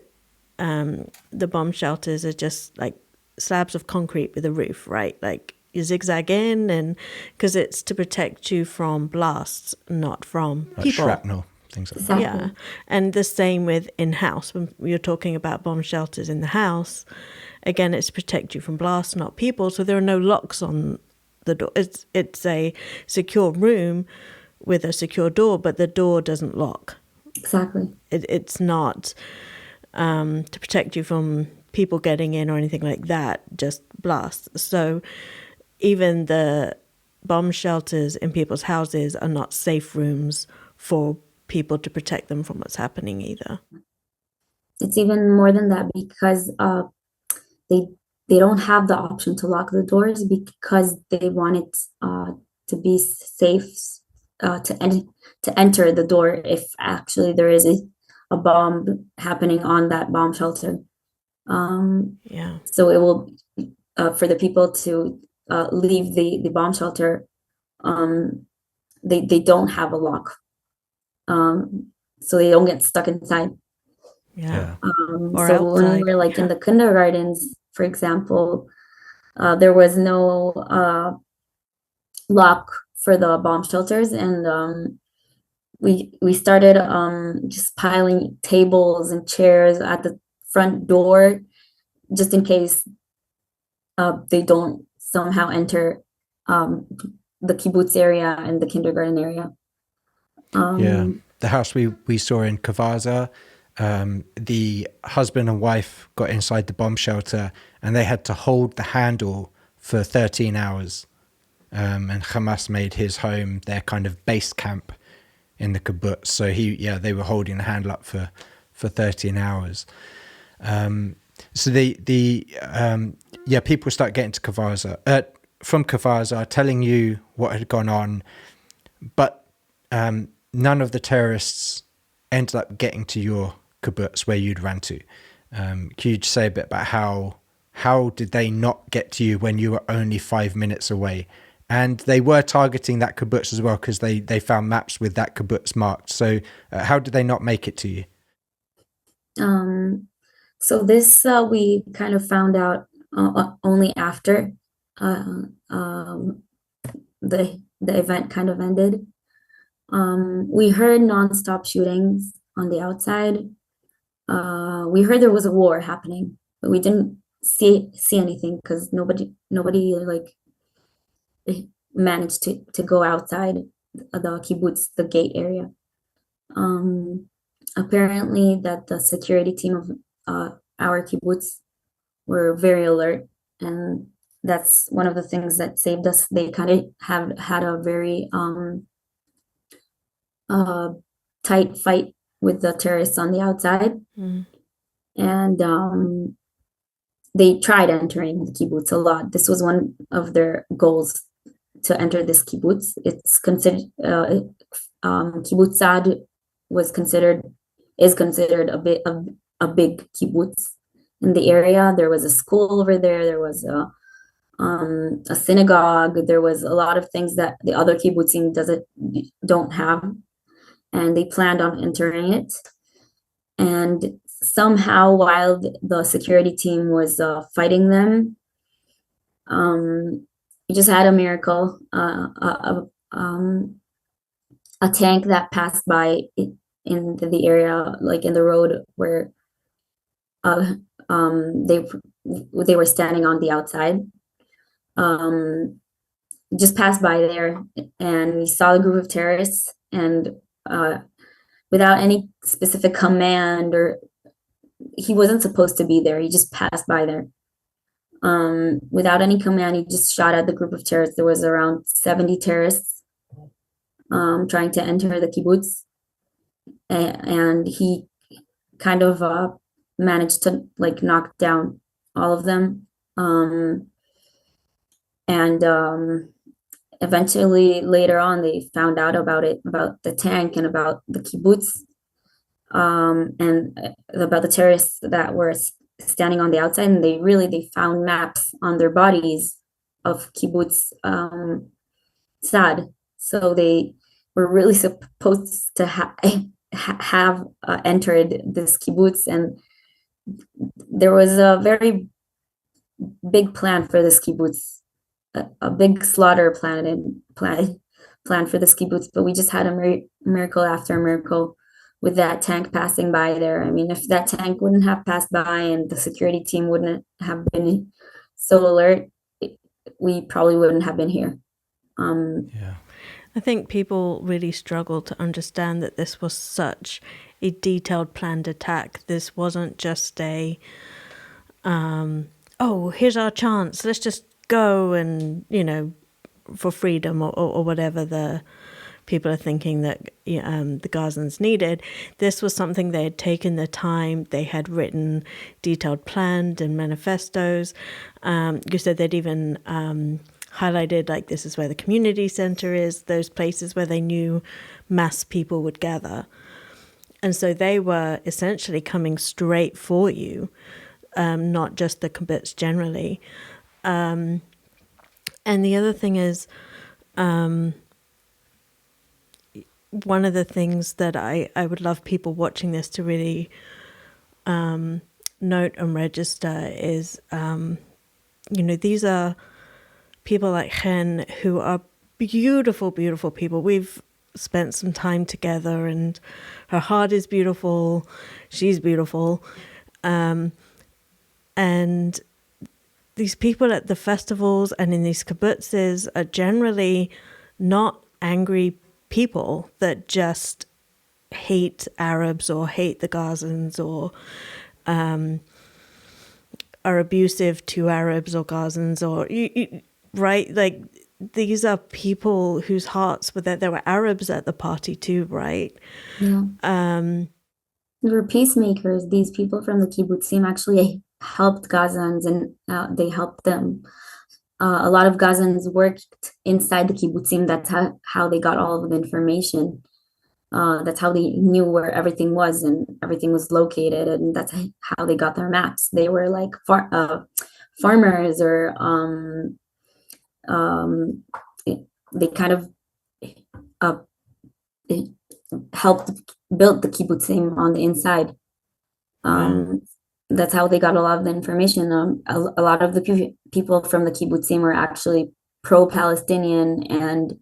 the bomb shelters are just like slabs of concrete with a roof, right? Like you zigzag in, and because it's to protect you from blasts, not from Like people. shrapnel, things like that. Exactly. Yeah, and the same with in-house. When you're talking about bomb shelters in the house, again, it's to protect you from blasts, not people. So there are no locks on the door. It's a secure room with a secure door, but the door doesn't lock. Exactly. It's not to protect you from people getting in or anything like that, just blasts. So even the bomb shelters in people's houses are not safe rooms for people to protect them from what's happening either. It's even more than that, because they don't have the option to lock the doors, because they want it to be safe to enter the door if actually there is a bomb happening on that bomb shelter. Yeah. So it will for the people to leave the bomb shelter. They don't have a lock, so they don't get stuck inside. Yeah. Or So when we outside. were in the kindergartens, for example, there was no lock for the bomb shelters, and we started just piling tables and chairs at the front door, just in case they don't somehow enter the kibbutz area and the kindergarten area. Yeah. the house we saw in Kvaza, the husband and wife got inside the bomb shelter and they had to hold the handle for 13 hours. And Hamas made his home their kind of base camp in the kibbutz. So they were holding the handle up for 13 hours. So people start getting to Kvaza, from Kvaza, telling you what had gone on, but none of the terrorists ended up getting to your kibbutz where you'd ran to. Could you just say a bit about how did they not get to you when you were only 5 minutes away? And they were targeting that kibbutz as well because they found maps with that kibbutz marked. So how did they not make it to you? So this we kind of found out only after the event kind of ended. We heard nonstop shootings on the outside. We heard there was a war happening, but we didn't see anything because nobody like managed to go outside the kibbutz, the gate area. Apparently that the security team of our kibbutz were very alert, and that's one of the things that saved us. They kind of have had a very tight fight with the terrorists on the outside. And they tried entering the kibbutz a lot. This was one of their goals, to enter this kibbutz. It's considered kibbutz Saad is considered a big kibbutz in the area. There was a school over there. There was a synagogue. There was a lot of things that the other kibbutzim don't have, and they planned on entering it. And somehow, while the security team was fighting them, we just had a miracle. A tank that passed by in the area, like in the road where they were standing on the outside, just passed by there, and we saw a group of terrorists, and without any specific command, or he wasn't supposed to be there, he just passed by there. Without any command, he just shot at the group of terrorists. There was around 70 terrorists trying to enter the kibbutz, and he kind of managed to like knock down all of them. And eventually, later on, they found out about the tank and about the kibbutz, and about the terrorists that were standing on the outside. And they found maps on their bodies of kibbutz Saad. So they were really supposed to have entered this kibbutz, and there was a very big plan for this kibbutz, a big slaughter plan for this kibbutz. But we just had a miracle after a miracle with that tank passing by there. I mean, if that tank wouldn't have passed by and the security team wouldn't have been so alert, we probably wouldn't have been here. I think people really struggle to understand that this was such a detailed, planned attack. This wasn't just a, here's our chance, let's just go and, for freedom or whatever the people are thinking that the Gazans needed. This was something they had taken the time, they had written detailed plans and manifestos. You said they'd even highlighted, like, this is where the community center is, those places where they knew mass people would gather. And so they were essentially coming straight for you, not just the kibbutz generally. And the other thing is, one of the things that I would love people watching this to really note and register is, these are people like Chen, who are beautiful, beautiful people. We've spent some time together, and her heart is beautiful. She's beautiful. And these people at the festivals and in these kibbutzes are generally not angry people that just hate Arabs or hate the Gazans or are abusive to Arabs or Gazans or right, like these are people whose hearts were there. There were Arabs at the party too, right? Yeah. They were peacemakers. These people from the kibbutzim actually helped Gazans, and they helped them. A lot of Gazans worked inside the kibbutzim. That's how they got all of the information. That's how they knew where everything was and everything was located, and that's how they got their maps. They were like farmers, or they kind of helped build the kibbutzim on the inside. That's how they got a lot of the information. A lot of the people from the kibbutzim were actually pro-Palestinian and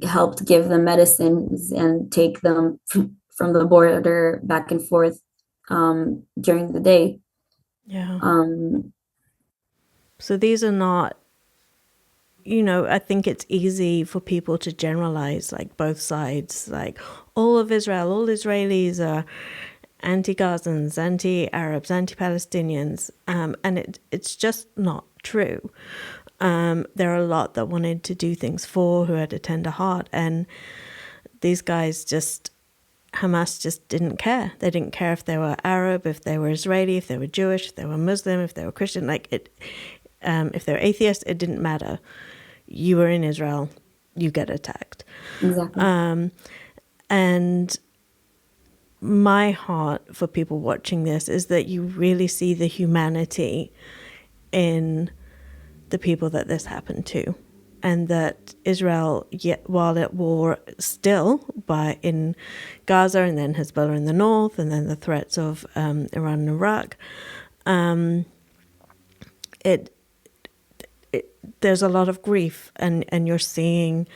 helped give them medicines and take them from the border back and forth during the day. Yeah. So these are not, I think it's easy for people to generalize, like both sides, like all of Israel, all Israelis are anti-Gazans, anti-Arabs, anti-Palestinians, and it's just not true. There are a lot that wanted to do things for, who had a tender heart, and these guys Hamas just didn't care. They didn't care if they were Arab, if they were Israeli, if they were Jewish, if they were Muslim, if they were Christian, if they were atheist, it didn't matter. You were in Israel, you get attacked. Exactly. And my heart for people watching this is that you really see the humanity in the people that this happened to, and that Israel, yet while at war still in Gaza, and then Hezbollah in the north, and then the threats of Iran and Iraq, there's a lot of grief, and you're seeing,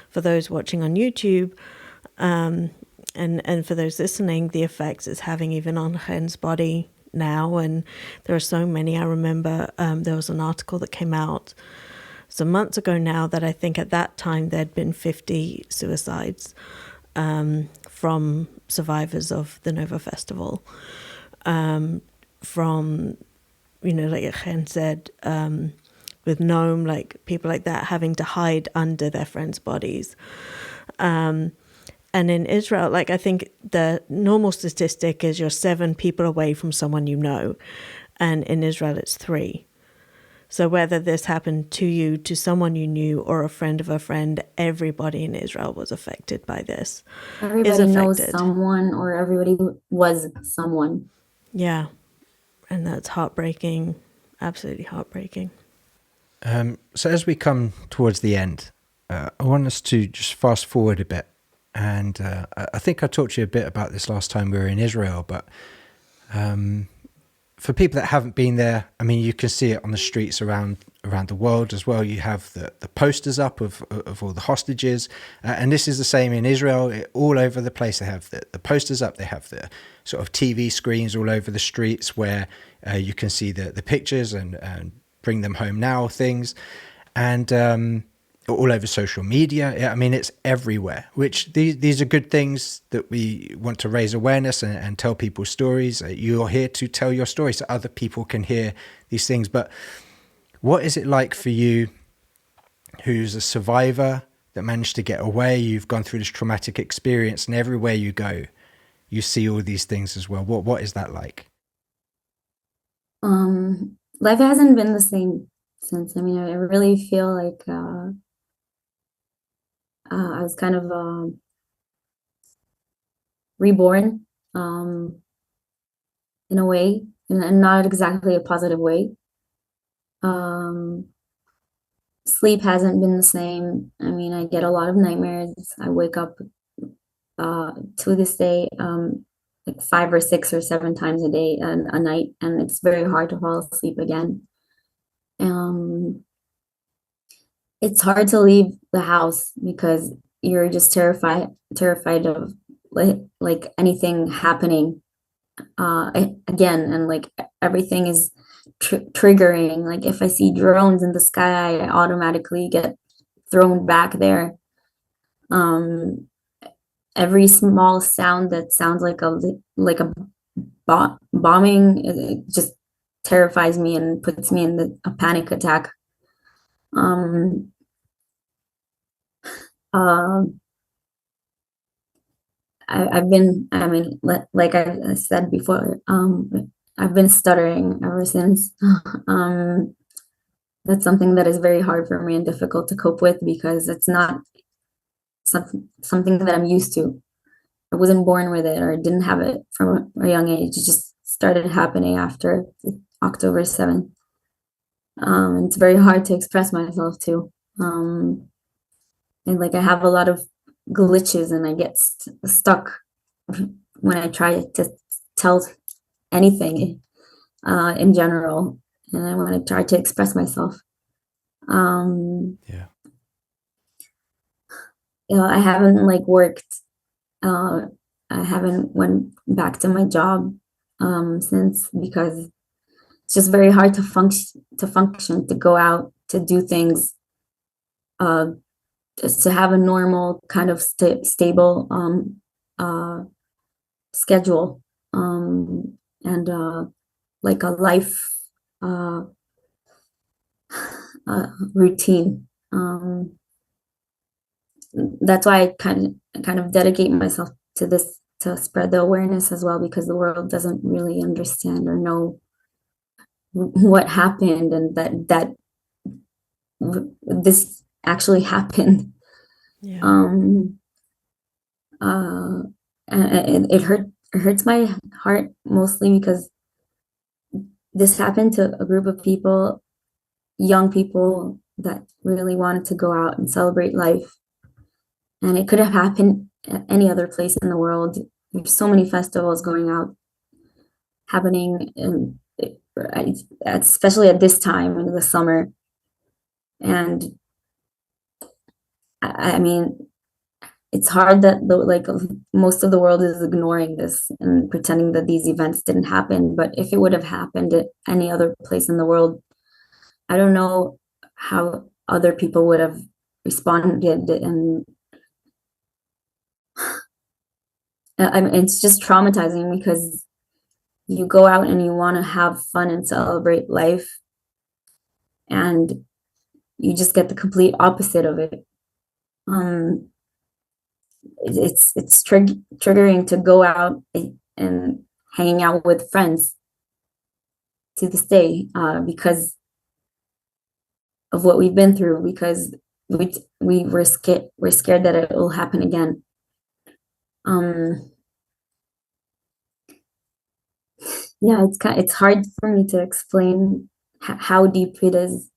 for those watching on YouTube, and for those listening, the effects it's having even on Chen's body now. And there are so many. I remember there was an article that came out some months ago now that I think at that time there'd been 50 suicides from survivors of the Nova Festival, from, like Chen said, with Noam, like people like that having to hide under their friends' bodies. And in Israel, like I think the normal statistic is you're 7 people away from someone you know. And in Israel, it's 3. So whether this happened to you, to someone you knew, or a friend of a friend, everybody in Israel was affected by this. Everybody knows someone, or everybody was someone. Yeah. And that's heartbreaking. Absolutely heartbreaking. So as we come towards the end, I want us to just fast forward a bit. And I think I talked to you a bit about this last time we were in Israel, but for people that haven't been there, I mean, you can see it on the streets around the world as well. You have the posters up of all the hostages, and this is the same in Israel. All over the place, they have the posters up. They have the sort of TV screens all over the streets where you can see the pictures and bring them home now things, and all over social media. I mean, it's everywhere, which these are good things that we want to raise awareness and tell people stories. You're here to tell your story so other people can hear these things. But what is it like for you, who's a survivor that managed to get away? You've gone through this traumatic experience, and everywhere you go, you see all these things as well. What is that like? Life hasn't been the same since. I mean, I really feel like I was kind of reborn in a way, and not exactly a positive way. Sleep hasn't been the same. I mean, I get a lot of nightmares. I wake up to this day like 5 or 6 or 7 times a day and a night, and it's very hard to fall asleep again. It's hard to leave the house because you're just terrified of like anything happening again, and like everything is triggering. Like if I see drones in the sky, I automatically get thrown back there. every small sound that sounds like a bombing, it just terrifies me and puts me in a panic attack. Um, uh, I've been, I mean, like I said before, I've been stuttering ever since. That's something that is very hard for me and difficult to cope with because it's not something that I'm used to. I wasn't born with it or didn't have it from a young age. It just started happening after October 7th. It's very hard to express myself too. And like I have a lot of glitches and I get stuck when I try to tell anything in general, and when I try to express myself. Yeah. I haven't like worked. I haven't went back to my job since, because it's just very hard to function, to go out, to do things, just to have a normal kind of stable schedule, and like a life routine. That's why I kind of dedicate myself to this, to spread the awareness as well, because the world doesn't really understand or know what happened, and that this actually happened. Yeah. And it hurts my heart mostly because this happened to a group of people, young people that really wanted to go out and celebrate life. And it could have happened at any other place in the world. There's so many festivals happening, especially at this time in the summer. And I mean, it's hard that most of the world is ignoring this and pretending that these events didn't happen. But if it would have happened at any other place in the world, I don't know how other people would have responded. And I mean, it's just traumatizing because you go out and you want to have fun and celebrate life, and you just get the complete opposite of it. It's triggering to go out and hanging out with friends to this day, because of what we've been through, because we're scared that it will happen again. Yeah, it's hard for me to explain how deep it is,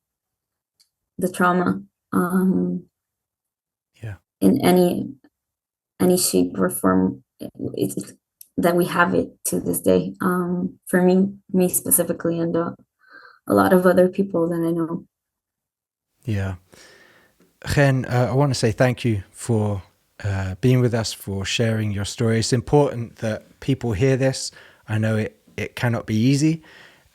the trauma, Yeah. in any shape or form, that we have it to this day. For me specifically, and a lot of other people that I know. Yeah. Chen, I want to say thank you for being with us, for sharing your story. It's important that people hear this. I know it cannot be easy,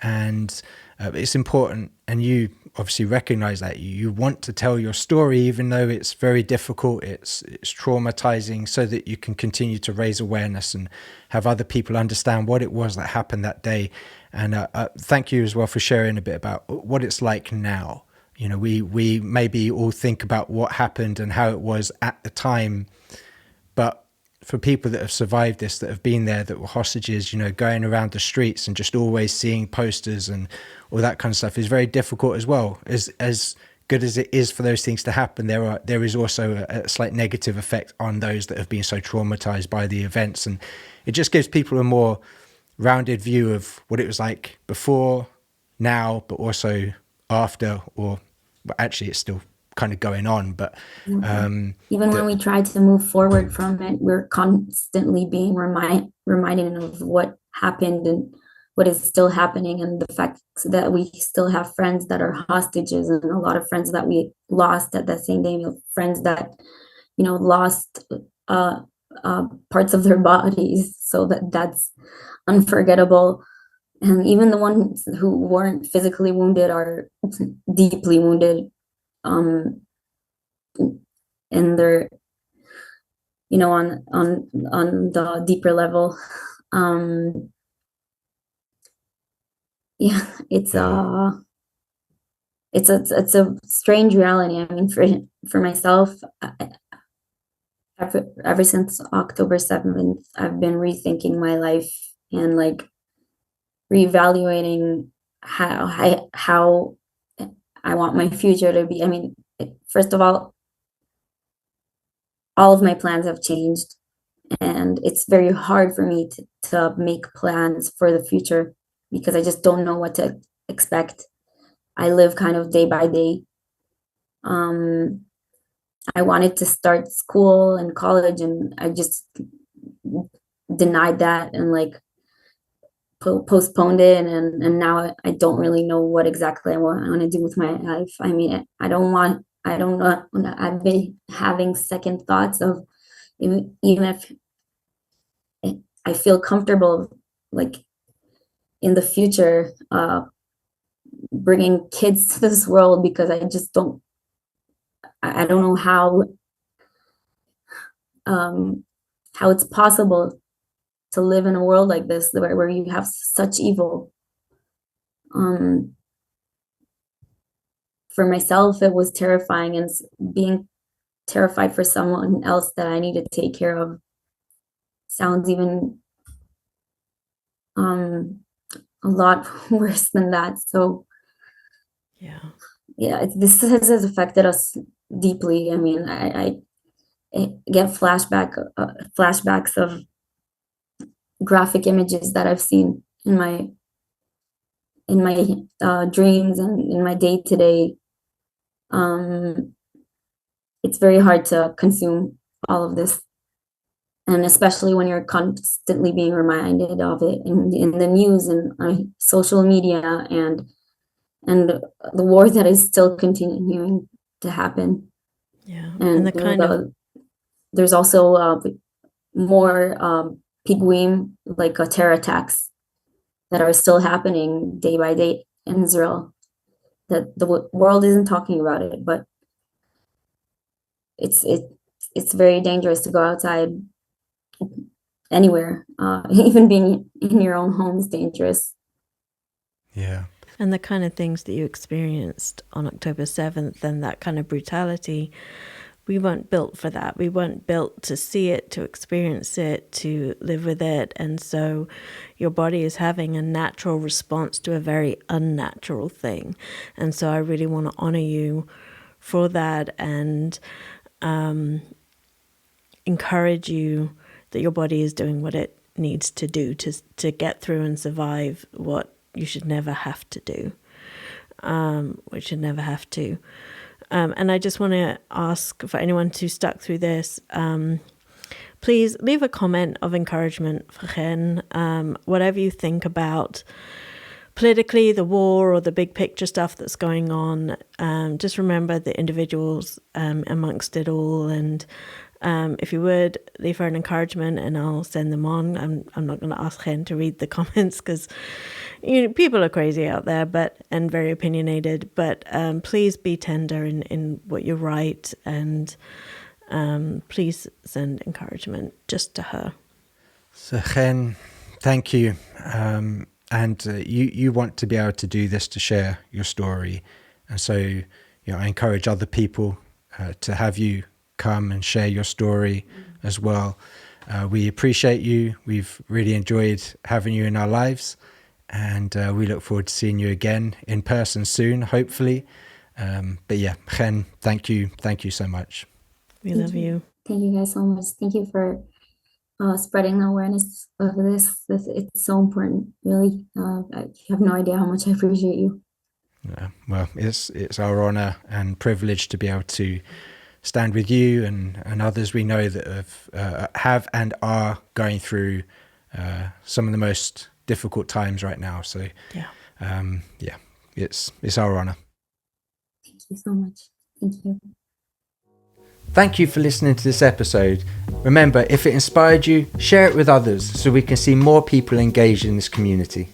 and it's important, and you obviously recognize that you want to tell your story, even though it's very difficult, it's traumatizing, so that you can continue to raise awareness and have other people understand what it was that happened that day. And thank you as well for sharing a bit about what it's like now. You know, we maybe all think about what happened and how it was at the time, but for people that have survived this, that have been there, that were hostages, you know, going around the streets and just always seeing posters and all that kind of stuff is very difficult as well. As good as it is for those things to happen, there is also a slight negative effect on those that have been so traumatized by the events. And it just gives people a more rounded view of what it was like before, now, but also after, or actually it's still kind of going on, but even when we try to move forward from it, we're constantly being reminded of what happened and what is still happening, and the fact that we still have friends that are hostages, and a lot of friends that we lost at that same day, friends that lost parts of their bodies, so that's unforgettable. And even the ones who weren't physically wounded are deeply wounded, and on the deeper level. Yeah, it's a strange reality. I mean, for myself, ever since October 7th, I've been rethinking my life and like reevaluating how I want my future to be. I mean, first of all of my plans have changed, and it's very hard for me to make plans for the future because I just don't know what to expect. I live kind of day by day. I wanted to start school and college, and I just denied that and like postponed it, and now I don't really know what exactly I want to do with my life. I mean, I don't know. I've been having second thoughts of even if I feel comfortable like in the future bringing kids to this world, because I just don't know how it's possible to live in a world like this where you have such evil. For myself, it was terrifying, and being terrified for someone else that I need to take care of sounds even a lot worse than that. So yeah, this has affected us deeply. I mean, I get flashbacks of graphic images that I've seen in my dreams and in my day-to-day. It's very hard to consume all of this, and especially when you're constantly being reminded of it in the news and on social media, and the war that is still continuing to happen. And there's also more piguim, like terror attacks that are still happening day by day in Israel, that the world isn't talking about it, but it's very dangerous to go outside anywhere. Even being in your own home is dangerous. Yeah. And the kind of things that you experienced on October 7th and that kind of brutality, we weren't built for that. We weren't built to see it, to experience it, to live with it. And so your body is having a natural response to a very unnatural thing. And so I really want to honor you for that, and encourage you that your body is doing what it needs to do to get through and survive what you should never have to do, which should never have to. And I just want to ask for anyone who stuck through this, please leave a comment of encouragement for Chen. Whatever you think about politically, the war, or the big picture stuff that's going on, just remember the individuals amongst it all. And if you would, leave her an encouragement and I'll send them on. I'm not going to ask Chen to read the comments because people are crazy out there, and very opinionated. But please be tender in what you write, and please send encouragement just to her. So Chen, thank you. And you want to be able to do this, to share your story. And so I encourage other people to have you come and share your story as well. We appreciate you. We've really enjoyed having you in our lives, and we look forward to seeing you again in person soon, hopefully. But yeah, Chen, thank you so much. We love you. Thank you guys so much. Thank you for spreading the awareness of this. It's so important, really. You have no idea how much I appreciate you. Yeah, well, it's our honor and privilege to be able to stand with you and others we know that have and are going through some of the most difficult times right now. So it's our honor. Thank you so much. Thank you. Thank you for listening to this episode. Remember, if it inspired you, share it with others so we can see more people engaged in this community.